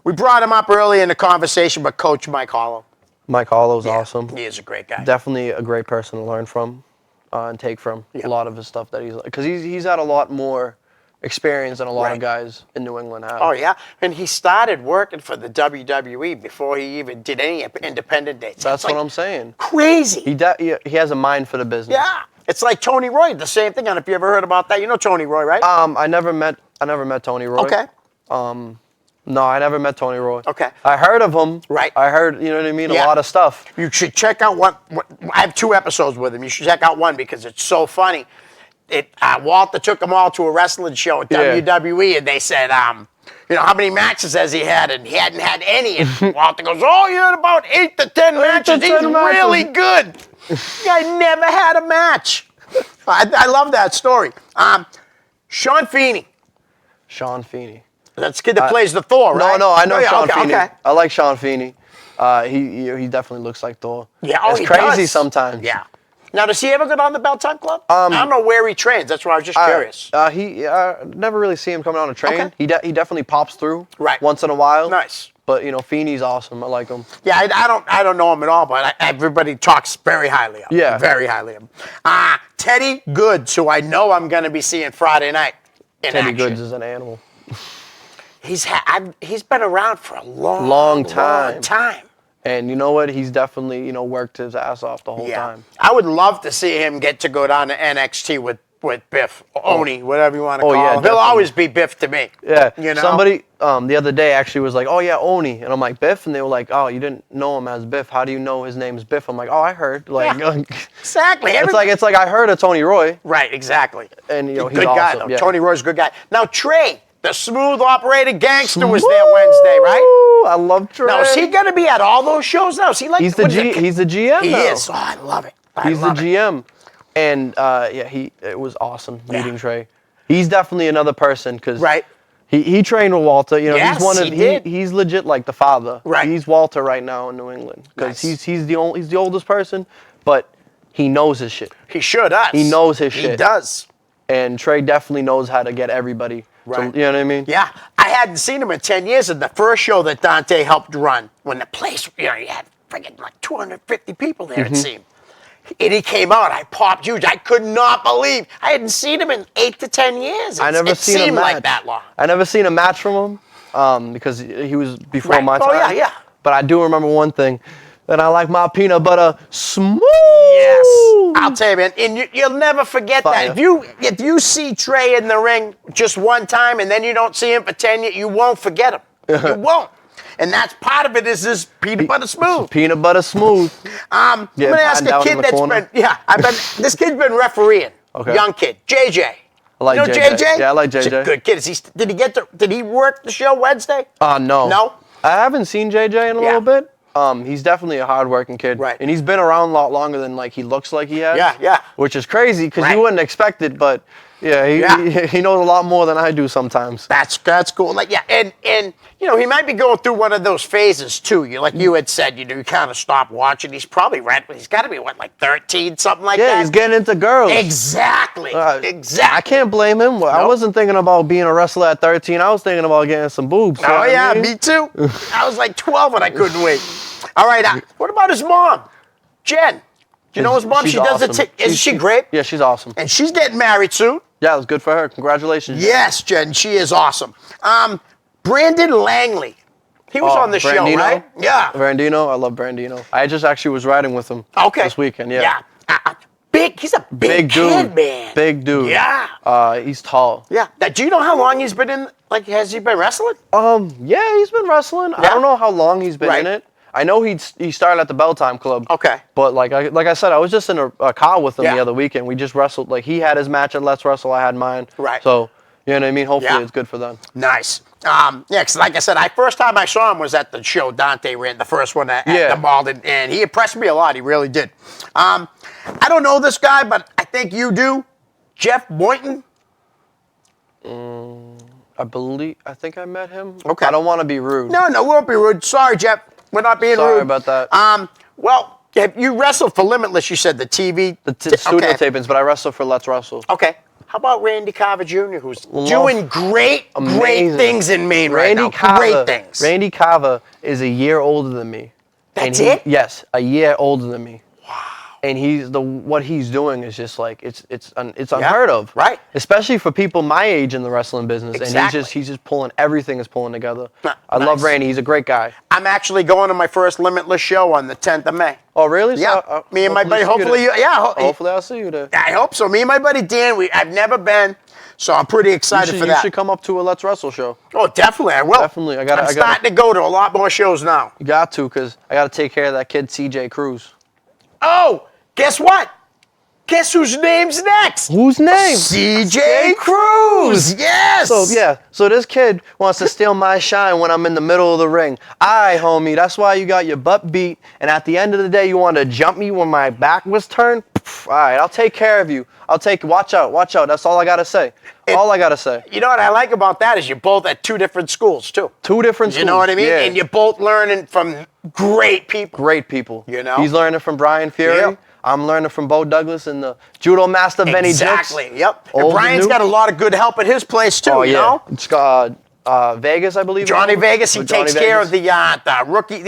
We brought him up early in the conversation, but Coach Mike Hollow. Mike Hollow's awesome. He is a great guy. Definitely a great person to learn from and take from. A lot of his stuff that because he's had a lot more experience than a lot of guys in New England have. Oh, yeah. And he started working for the WWE before he even did any independent dates. That's It's what I'm saying. Crazy. He has a mind for the business. Yeah. It's like Tony Roy, the same thing. I don't know if you ever heard about that. You know Tony Roy, right? I never met Tony Roy. Okay. No, I never met Tony Roy. Okay. I heard of him. Right. I heard, you know what I mean, Yeah. a lot of stuff. You should check out one. I have 2 episodes with him. You should check out one because it's so funny. Walter took them all to a wrestling show at WWE, and they said, you know, how many matches has he had? And he hadn't had any. And Walter goes, oh, you had about 8 to 10 matches. 10 He's matches. really good. I never had a match. I love that story. Sean Feeney. Sean Feeney. That's the kid that plays the Thor, right? No, I know yeah, Sean okay, Feeney. Okay. I like Sean Feeney. He definitely looks like Thor. Yeah, oh, it's he crazy does. sometimes. Yeah. Now, does he ever go down to Bell Time Club? I don't know where he trains. That's why I was just curious. He never really see him coming on a train. Okay. He definitely pops through Right. once in a while. Nice. But you know, Feeney's awesome. I like him. Yeah, I don't know him at all, but everybody talks very highly of him. Yeah. Very highly of him. Teddy Goods, who I know I'm going to be seeing Friday night in Teddy action. Goods is an animal. He's been around for a long Long time. Long time. And you know what? He's definitely worked his ass off the whole time. I would love to see him get to go down to NXT with Biff, Oni, whatever you want to call him. He'll definitely. always be Biff to me. Yeah. You know? Somebody the other day actually was like, "Oh yeah, Oni," and I'm like, "Biff," and they were like, "Oh, you didn't know him as Biff. How do you know his name's Biff?" I'm like, "Oh, I heard." Like, Yeah. Exactly. it's like I heard of Tony Roy, Right, exactly. and he's Good guy, awesome. though. Yeah. Tony Roy's a good guy. Now, Trey, the smooth operated gangster, was there Wednesday, right? Woo! I love Trey. Now, is he going to be at all those shows now? Is he like He's the what he's the GM. He now. is. Oh, I love it. He's the GM, and it was awesome meeting Trey. He's definitely another person because Right. he trained with Walter. You know, Yes, he's one of he did. he's legit like the father. Right. He's Walter right now in New England because Nice. he's the oldest person, but he knows his shit. He sure does. He knows his He shit. does. And Trey definitely knows how to get everybody. Right. You know what I mean? Yeah, I hadn't seen him in 10 years. And the first show that Dante helped run, when the place, you had friggin' like 250 people there, Mm-hmm. it seemed. And he came out, I popped huge. I could not believe. I hadn't seen him in 8 to 10 years. I never it seen a seemed match. like that long. I never seen a match from him because he was before Right. my Oh, time. yeah. But I do remember one thing, that I like my peanut butter smooth. Yes, I'll tell you, man, and you'll never forget Fire. that. If you see Trey in the ring just one time and then you don't see him for 10 years, you won't forget him. You won't. And that's part of it is this peanut butter smooth. Peanut butter smooth. I'm going to ask a down in kid the that's corner. this kid's been refereeing. Okay. Young kid, JJ. I like you know JJ. JJ? Yeah, I like He's a JJ. good kid. Did he work the show Wednesday? No. No? I haven't seen JJ in a Yeah. little bit. He's definitely a hardworking kid. Right. And he's been around a lot longer than like he looks like he has. Yeah. Which is crazy because Right. you wouldn't expect it, but he knows a lot more than I do sometimes. That's cool. Like and he might be going through one of those phases too. You had said, you kind of stop watching. He's probably right. He's got to be what, like 13, something like that. Yeah, he's getting into girls. Exactly. I Exactly. can't blame him. I wasn't thinking about being a wrestler at 13. I was thinking about getting some boobs. you know Oh what I yeah, mean? me too. I was like 12 and I couldn't wait. All right. What about his mom, Jen? Do you know his mom? She's She does awesome. it. Isn't she great? Yeah, she's awesome. And she's getting married soon. Yeah, it was good for her. Congratulations. Yes, Jen, she is awesome. Brandon Langley. He was on the show, Brandino? right? Yeah. Brandino, I love Brandino. I just actually was riding with him this weekend. Yeah. Big. He's a big dude, kid, man. Big dude. Yeah. He's tall. Yeah. Now, do you know how long he's been in? Like, has he been wrestling? Yeah, he's been wrestling. I Yeah. don't know how long he's been Right. in it. I know he started at the Bell Time Club. Okay. But like I said, I was just in a car with him Yeah. the other weekend. We just wrestled. Like he had his match at Let's Wrestle. I had mine. Right. So you know what I mean. Hopefully Yeah. it's good for them. Nice. Yeah, because like I said, first time I saw him was at the show Dante ran, the first one at Yeah. the Malden, and he impressed me a lot. He really did. I don't know this guy, but I think you do. Jeff Boynton. I think I met him. Okay. I don't want to be rude. No, we won't be rude. Sorry, Jeff. We're not being rude. Sorry about that. Well, you wrestled for Limitless, you said, the TV. The studio okay. tapings, but I wrestle for Let's Wrestle. Okay. How about Randy Carver Jr., who's Love- doing great Amazing. things in Maine right Randy now? Carver, Great things. Randy Carver is a year older than me. That's And it? Yes, a year older than me. Wow. And what he's doing is just like it's unheard of. Right. Especially for people my age in the wrestling business. Exactly. And he's just pulling everything is pulling together. I Nice. love Randy. He's a great guy. I'm actually going to my first Limitless show on the 10th of May. Oh really? Yeah. So, Me and my buddy, hopefully see you there. Hopefully I'll see you there. I hope so. Me and my buddy Dan, I've never been, so I'm pretty excited for You that. should come up to a Let's Wrestle show. Oh, definitely, I will. Definitely. I'm starting to go to a lot more shows now. You got to, because I got to take care of that kid CJ Cruz. Oh, guess what? Guess whose name's next? Whose name? CJ Cruz. Yes. So this kid wants to steal my shine when I'm in the middle of the ring. Aye, homie, that's why you got your butt beat. And at the end of the day, you want to jump me when my back was turned? All right, I'll take care of you. Watch out. That's all I got to say. All I got to say. You know what I like about that is you're both at two different schools, too. Two different schools. You know what I mean? Yeah. And you're both learning from great people. Great people. You know? He's learning from Brian Fury. Yep. I'm learning from Bo Douglas and the judo master Benny Jukes. Exactly. Yep. And Old and Brian's new. got a lot of good help at his place, too, Oh, you yeah. know? It's Vegas, I believe. Johnny Vegas, he Johnny takes care of Vegas. the rookie,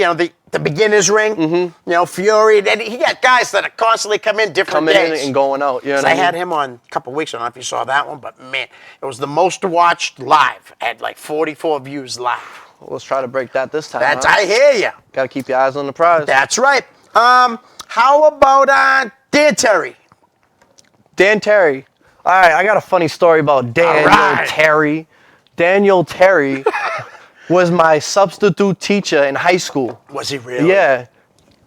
the beginner's ring. Mm-hmm. You know, Fury. And he got guys that constantly come in different Coming in days. and going out. You know what I I mean? had him on a couple weeks. I don't know if you saw that one, but man, it was the most watched live. I had like 44 views live. Let's try to break that this time. That's huh? I hear you. Got to keep your eyes on the prize. That's right. How about Dan Terry? Dan Terry. All right, I got a funny story about Daniel right. Terry. Daniel Terry was my substitute teacher in high school. Was he really? Yeah,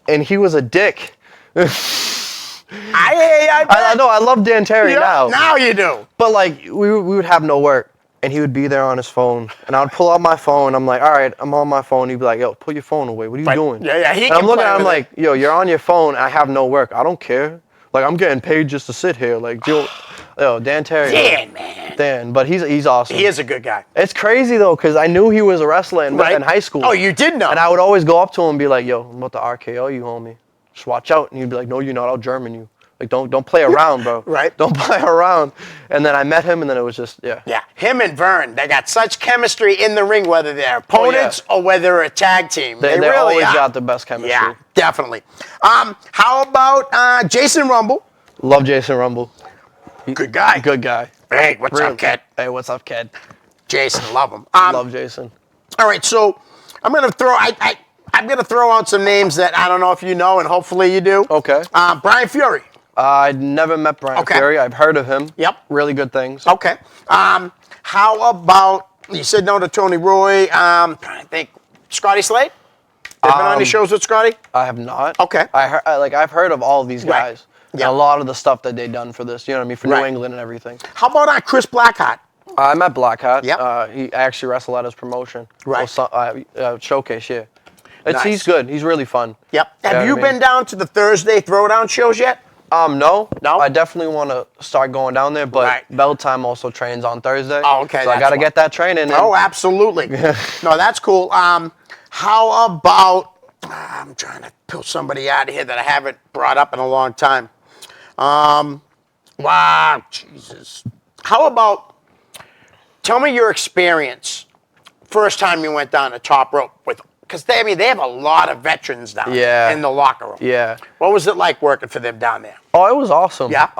and he was a dick. I hear you. I know. I love Dan Terry now. Now you do. But like we would have no work, and he would be there on his phone, and I would pull out my phone. I'm like, all right, I'm on my phone. He'd be like, yo, put your phone away. What are you doing? Yeah. He And I'm can looking play at him with like, yo, you're on your phone. I have no work. I don't care. Like I'm getting paid just to sit here. Like, yo, Dan Terry. Dan, man. Dan, but he's awesome. He is a good guy. It's crazy though, because I knew he was a wrestler in high school. Oh, you did know. And I would always go up to him and be like, yo, I'm about to RKO you, homie. Just watch out. And he'd be like, no, you're not. I'll German you. Like, don't play around, bro. Right. Don't play around. And then I met him, and then it was just, yeah. Yeah, him and Vern, they got such chemistry in the ring, whether they're opponents or whether they're a tag team. They really always are. got the best chemistry. Yeah, definitely. How about Jason Rumble? Love Jason Rumble. Good guy. Good guy. Hey, what's Really. up, kid? Hey, what's up, kid? Jason, love him. Love Jason. All right, so I'm gonna throw. I'm gonna throw out some names that I don't know if you know, and hopefully you do. Okay. Brian Fury. I'd never met Brian Fury. I've heard of him. Yep. Really good things. Okay. How about you said no to Tony Roy? I think Scotty Slade. Have been on any shows with Scotty? I have not. Okay. I've heard of all these Right. guys. Yeah. And a lot of the stuff that they've done for this, you know what I mean, for Right. New England and everything. How about Chris Blackheart? I met Blackheart. Yep. He actually wrestled at his promotion. Right. Showcase, yeah. Nice. He's good. He's really fun. Yep. You know Have you what I mean? been down to the Thursday Throwdown shows yet? No. No? I definitely want to start going down there, but Right. Bell Time also trains on Thursday. Oh, okay, So I that's got to why. get that training in. Oh, absolutely. No, that's cool. How about I'm trying to pull somebody out of here that I haven't brought up in a long time. Wow, Jesus. How about tell me your experience first time you went down the top rope with because they have a lot of veterans down there in the locker room. Yeah. What was it like working for them down there? Oh, it was awesome. Yeah.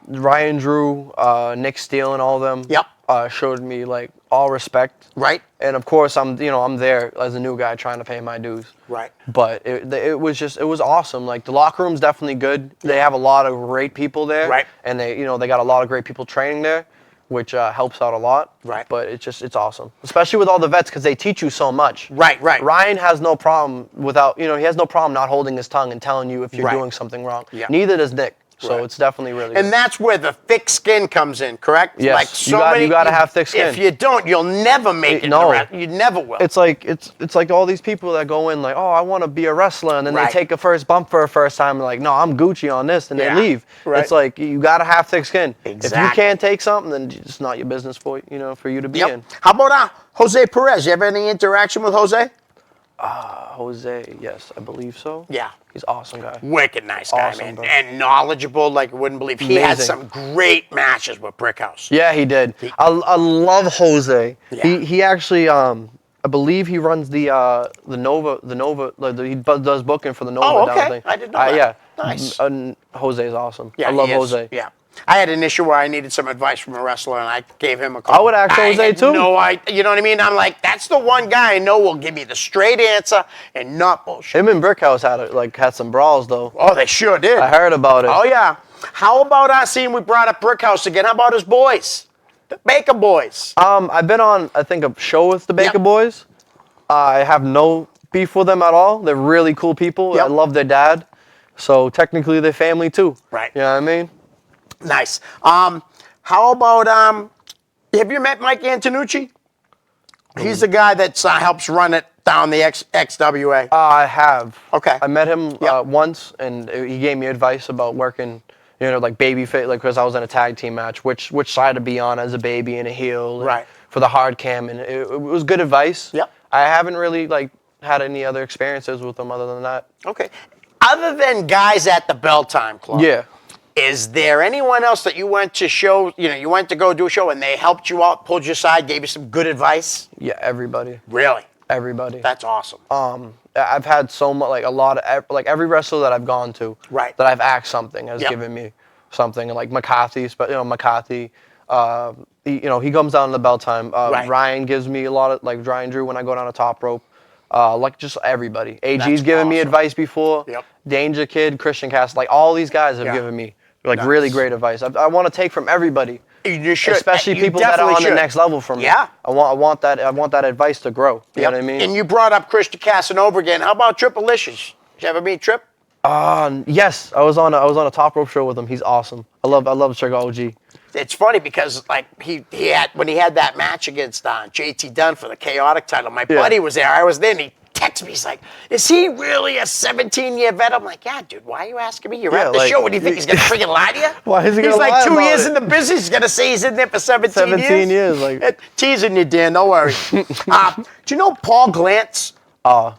Ryan Drew, Nick Steele, and all of them. Yep. Showed me like all respect. Right. And of course, I'm there as a new guy trying to pay my dues. Right. But it was awesome. Like the locker room's definitely good. They have a lot of great people there. Right. And they got a lot of great people training there, which helps out a lot. Right. But it's awesome, especially with all the vets because they teach you so much. Right. Ryan has no problem he has no problem not holding his tongue and telling you if you're doing something wrong. Yeah. Neither does Nick. So Right. it's definitely really And good. that's where the thick skin comes in, correct? Yes. Like You gotta have thick skin. If you don't, you'll never make it. No. You never will. It's like all these people that go in like, oh, I want to be a wrestler, and then Right. they take a first bump for a first time, and like, no, I'm Gucci on this, and Yeah. they leave. Right. It's like you gotta have thick skin. If Exactly. you can't take something, then it's not your business for you to be in. How about Jose Perez? You have any interaction with Jose? Jose, yes, I believe so. Yeah. He's an awesome guy. Wicked nice guy, Awesome, man. bro. And knowledgeable like you wouldn't believe. He had Amazing. some great matches with Brickhouse. Yeah, he did. I love Jose. Yeah. He actually I believe he runs the Nova like, he does booking for the Nova. Oh, down okay. thing. I didn't know that. Yeah. Nice. Jose's awesome. Yeah, I love he is. Jose. Yeah. I had an issue where I needed some advice from a wrestler, and I gave him a call. I would ask Jose had too. You know what I mean? I'm like, that's the one guy I know will give me the straight answer and not bullshit. Him and Brickhouse had some brawls though. Oh, they sure did. I heard about it. Oh, yeah. How about seeing we brought up Brickhouse again? How about his boys? The Baker Boys. I've been on I think a show with the Baker Yep. Boys. I have no beef with them at all. They're really cool people. Yep. I love their dad. So technically they're family too. Right. You know what I mean? Nice. How about have you met Mike Antonucci? He's the guy that helps run it down the XWA. I have. Okay. I met him Yep. once, and he gave me advice about working, like baby face, like because I was in a tag team match, which side to be on as a baby and a heel, and Right. for the hard cam, and it was good advice. Yep. I haven't really had any other experiences with him other than that. Okay. Other than guys at the Bell Time Club. Yeah. Is there anyone else that you went to show, you went to go do a show and they helped you out, pulled you aside, gave you some good advice? Yeah, everybody. Really? Everybody. That's awesome. I've had so much, a lot of, every wrestler that I've gone to, Right. that I've asked something has Yep. given me something. Like McCarthy, McCarthy, he comes down to the bell time. Right. Ryan gives me a lot of, Ryan Drew when I go down a top rope. Just everybody. AG's That's given me awesome. advice before. Yep. Danger Kid, Christian Cast, all these guys have Yeah. given me Nice. really great advice. I want to take from everybody. You should. Especially You people that are definitely on should. the next level from me. Yeah. I want that advice to grow. You Yep. know what I mean? And you brought up Christian Casanova again. How about Triple Licious? Did you ever meet Trip? Yes, I was on a top rope show with him. He's awesome. I love Sugar OG. It's funny because he had when he had that match against JT Dunn for the Chaotic title. My buddy was there. I was there, and he texted me. He's like, "Is he really a 17-year vet?" I'm like, "Yeah, dude. Why are you asking me? You're at the show. What do you think he's gonna freaking lie to you? Why is he He's gonna like lie 2 about years it? in the business. He's gonna say he's in there for 17 17 years, teasing you, Dan. Don't worry. Do you know Paul Glantz?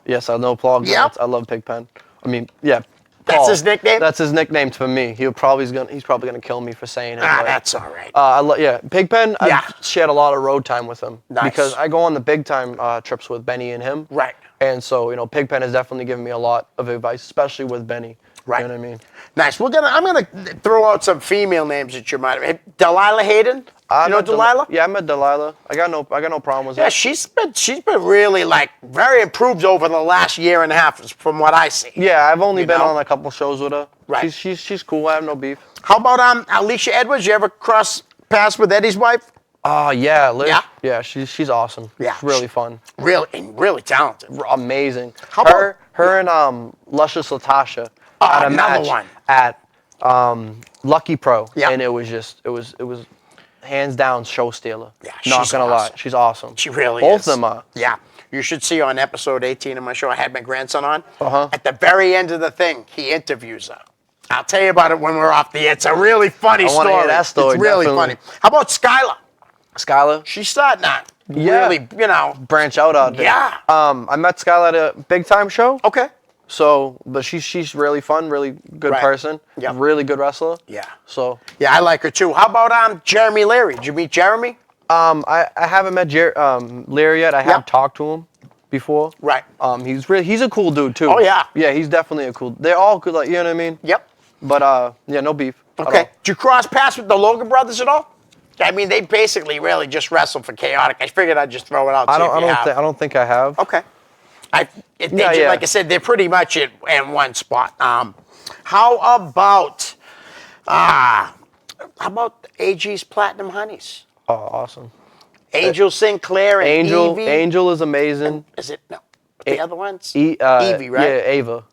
Yes, I know Paul. Yep. I love Pigpen. I mean, yeah. That's Paul. his nickname? That's his nickname for me. He's probably gonna kill me for saying it. but, That's all right. Pigpen. Yeah. I've shared a lot of road time with him Nice. because I go on the big time trips with Benny and him. Right. And so Pigpen has definitely given me a lot of advice, especially with Benny. Right. You know what I mean? Nice. I'm gonna throw out some female names that you might have. Delilah Hayden. You know met Delilah? Yeah, I met Delilah. I got no problem with Yeah, that. she's been really very improved over the last year and a half, from what I see. Yeah, I've only been know? on a couple shows with her. Right. She's cool. I have no beef. How about Alicia Edwards? You ever cross paths with Eddie's wife? Oh yeah, Liz. Yeah? Yeah, she's awesome. Yeah. She's really fun. Really talented. Amazing. How her and Luscious Latasha had a another match one. at Lucky Pro, Yeah. and it was hands down show stealer. Yeah, Not she's gonna lie, awesome. she's awesome. She really Both is. of them are. Yeah. You should see on episode 18 of my show, I had my grandson on. Uh-huh. At the very end of the thing, he interviews her. I'll tell you about it when we're off the air. It's a really funny I story. wanna hear that story, It's really definitely. funny. How about Skylar? Skylar, She's starting to Yeah. really, branch out out there. Yeah. I met Skylar at a big time show. Okay. So, but she's really fun, really good Right. person. Yep. Really good wrestler. Yeah. So, Yeah, I like her too. How about Jeremy Leary? Did you meet Jeremy? I haven't met Leary yet. I have Yep. talked to him before. Right. He's a cool dude too. Oh, yeah. Yeah, he's definitely a cool. They're all good, you know what I mean? Yep. But yeah, no beef. at Okay. all. Did you cross paths with the Logan brothers at all? I mean, they basically really just wrestled for Chaotic. I figured I'd just throw it out. I don't think I have. Okay. Yeah. Like I said, they're pretty much in one spot. How about AG's Platinum Honeys? Oh, awesome. Angel Sinclair and Evie. Angel is amazing. Is it no? The other ones? Evie, right? Yeah, Ava.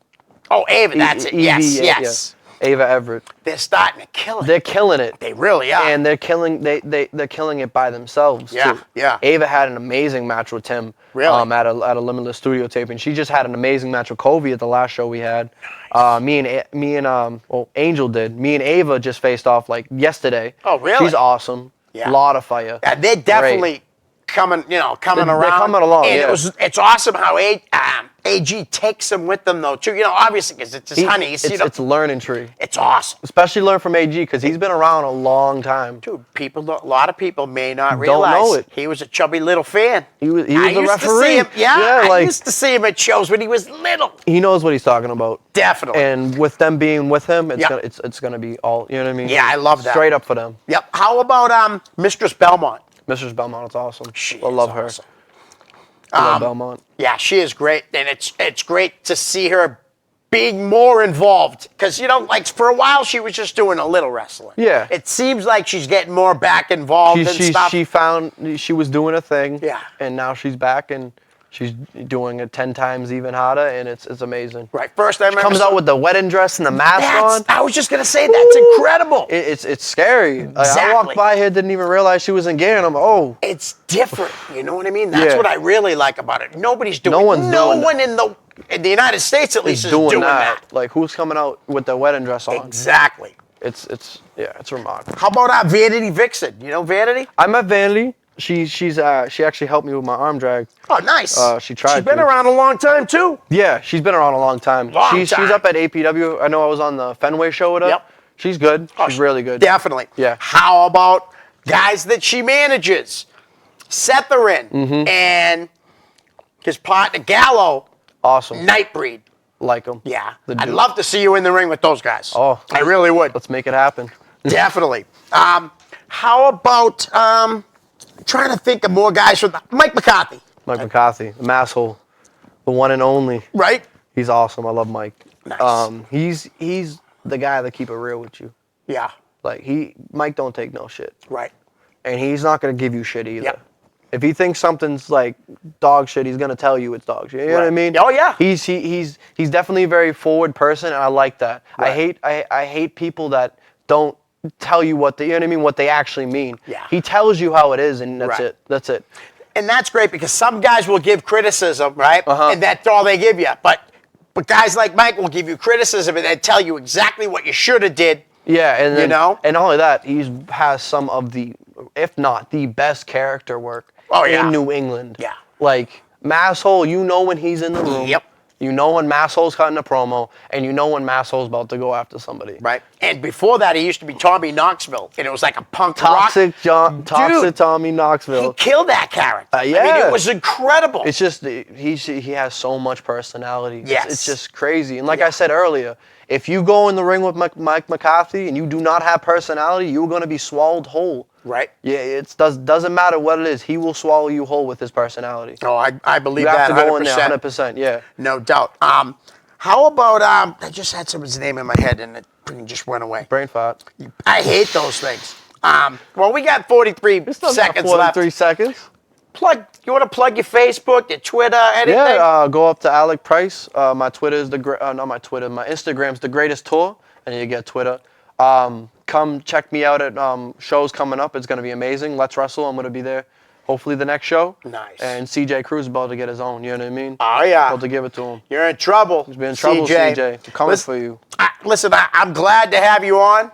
Oh, Ava. That's it. Evie, Yes, yeah, yes. yeah. Ava Everett. They're starting to kill it. They're killing it. They really are. And they're killing it by themselves. Yeah, too. yeah. Ava had an amazing match with Tim. Really? At a Limitless studio taping. She just had an amazing match with Kobe at the last show we had. Me and Angel did. Me and Ava just faced off yesterday. Oh, really? She's awesome. Yeah. Lot of fire. Yeah, they're definitely coming around. They're coming along, And yeah. it's awesome how AG takes them with them though too. Obviously because it's his honeys. It's a learning tree. It's awesome. Especially learn from AG because he's been around a long time. Dude, a lot of people may not realize know it. he was a chubby little fan. He was I the used referee. To see him, I like used to see him at shows when he was little. he knows what he's talking about. Definitely. And with them being with him, Yep. it's gonna be all, you know what I mean? Yeah, I love that. Straight up for them. Yep. How about Mistress Belmont? Mrs. Belmont, it's awesome. She I is love her. awesome. I love Belmont. Yeah, she is great, and it's great to see her being more involved. Because for a while she was just doing a little wrestling. Yeah. It seems like she's getting more back involved and stuff. She found she was doing a thing. Yeah. And now she's back and She's doing it 10 times even harder, and it's amazing. Right. First, I remember Comes out with the wedding dress and the mask on. I was just gonna say that's incredible. It's scary. Like, I Exactly. walked by here, didn't even realize she was in gear, and I'm like, oh. It's different. You know what I mean? That's Yeah. what I really like about it. Nobody's doing. No one's no doing one in the United States at least is doing doing that. that. Like, who's coming out with the wedding dress on? Exactly. It's remarkable. How about our Vanity Vixen? You know Vanity? I met Vanity. She actually helped me with my arm drag. Oh, nice. She tried She's been to. around a long time too. Yeah, she's been around a long time. She's up at APW. I know I was on the Fenway show with her. Yep. She's good. Oh, She's really good. Definitely. Yeah. How about guys that she manages? Setherin Mm-hmm. and his partner Gallo, Awesome. Nightbreed. Like him. Yeah. The I'd dude. love to see you in the ring with those guys. Oh. I really would. Let's make it happen. Definitely. How about trying to think of more guys from Mike McCarthy, Mike McCarthy, the masshole, the one and only. right? He's awesome. I love Mike. Nice. He's the guy that keep it real with you. Yeah. Like Mike don't take no shit, Right. and he's not gonna give you shit either. Yep. If he thinks something's like dog shit, he's gonna tell you it's dog shit. You know what I Right. mean? Oh, yeah. He's definitely a very forward person, and I like that. Right. I hate people that don't tell you what they, you know what I mean, what they actually mean. Yeah. He tells you how it is, and that's Right. it. That's it. And that's great because some guys will give criticism, right? Uh-huh. And that's all they give you. But guys like Mike will give you criticism and they tell you exactly what you should have did. Yeah, and then, You know? and not only that, he has some of the, if not the best character work yeah. in New England. Yeah. Like Masshole, you know when he's in the room. Yep. You know when Masshole's cutting a promo, and you know when Masshole's about to go after somebody. Right. And before that, he used to be Tommy Knoxville. And it was like a punk Toxic rock. Toxic Tommy He Knoxville. killed that character. I mean, yeah. it was incredible. It's just he has so much personality. Yes. It's just crazy. And like I said earlier, if you go in the ring with Mike McCarthy and you do not have personality, you're going to be swallowed whole. Right. Yeah, it doesn't matter what it is. He will swallow you whole with his personality. Oh, I believe You have that to 100%. go in there 100%. Yeah. No doubt. How about, I just had someone's name in my head and it just went away. Brain fart. I hate those things. Well, we got 43 seconds left. 43 seconds. You want to plug your Facebook, your Twitter, anything? Yeah, go up to Alec Price. My Twitter is not my Twitter. My Instagram's the greatest tour, and you get Twitter. Come check me out at shows coming up. It's gonna be amazing. Let's Wrestle. I'm gonna be there. Hopefully the next show. Nice. And CJ Cruz is about to get his own. You know what I mean? Oh, yeah. About to give it to him. You're in trouble. He's been in trouble, CJ. I'm coming for you. Listen, I'm glad to have you on.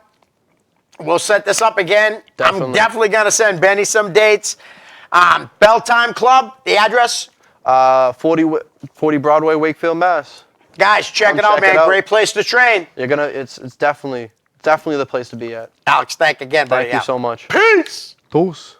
We'll set this up again. I'm Definitely. definitely going to send Benny some dates. Bell Time Club, the address. 40 Broadway, Wakefield, Mass. Guys, check it out, check it man. out. Great place to train. You're gonna. It's definitely the place to be at. Alex, thank you again, buddy. Thank you so much. Peace. Peace.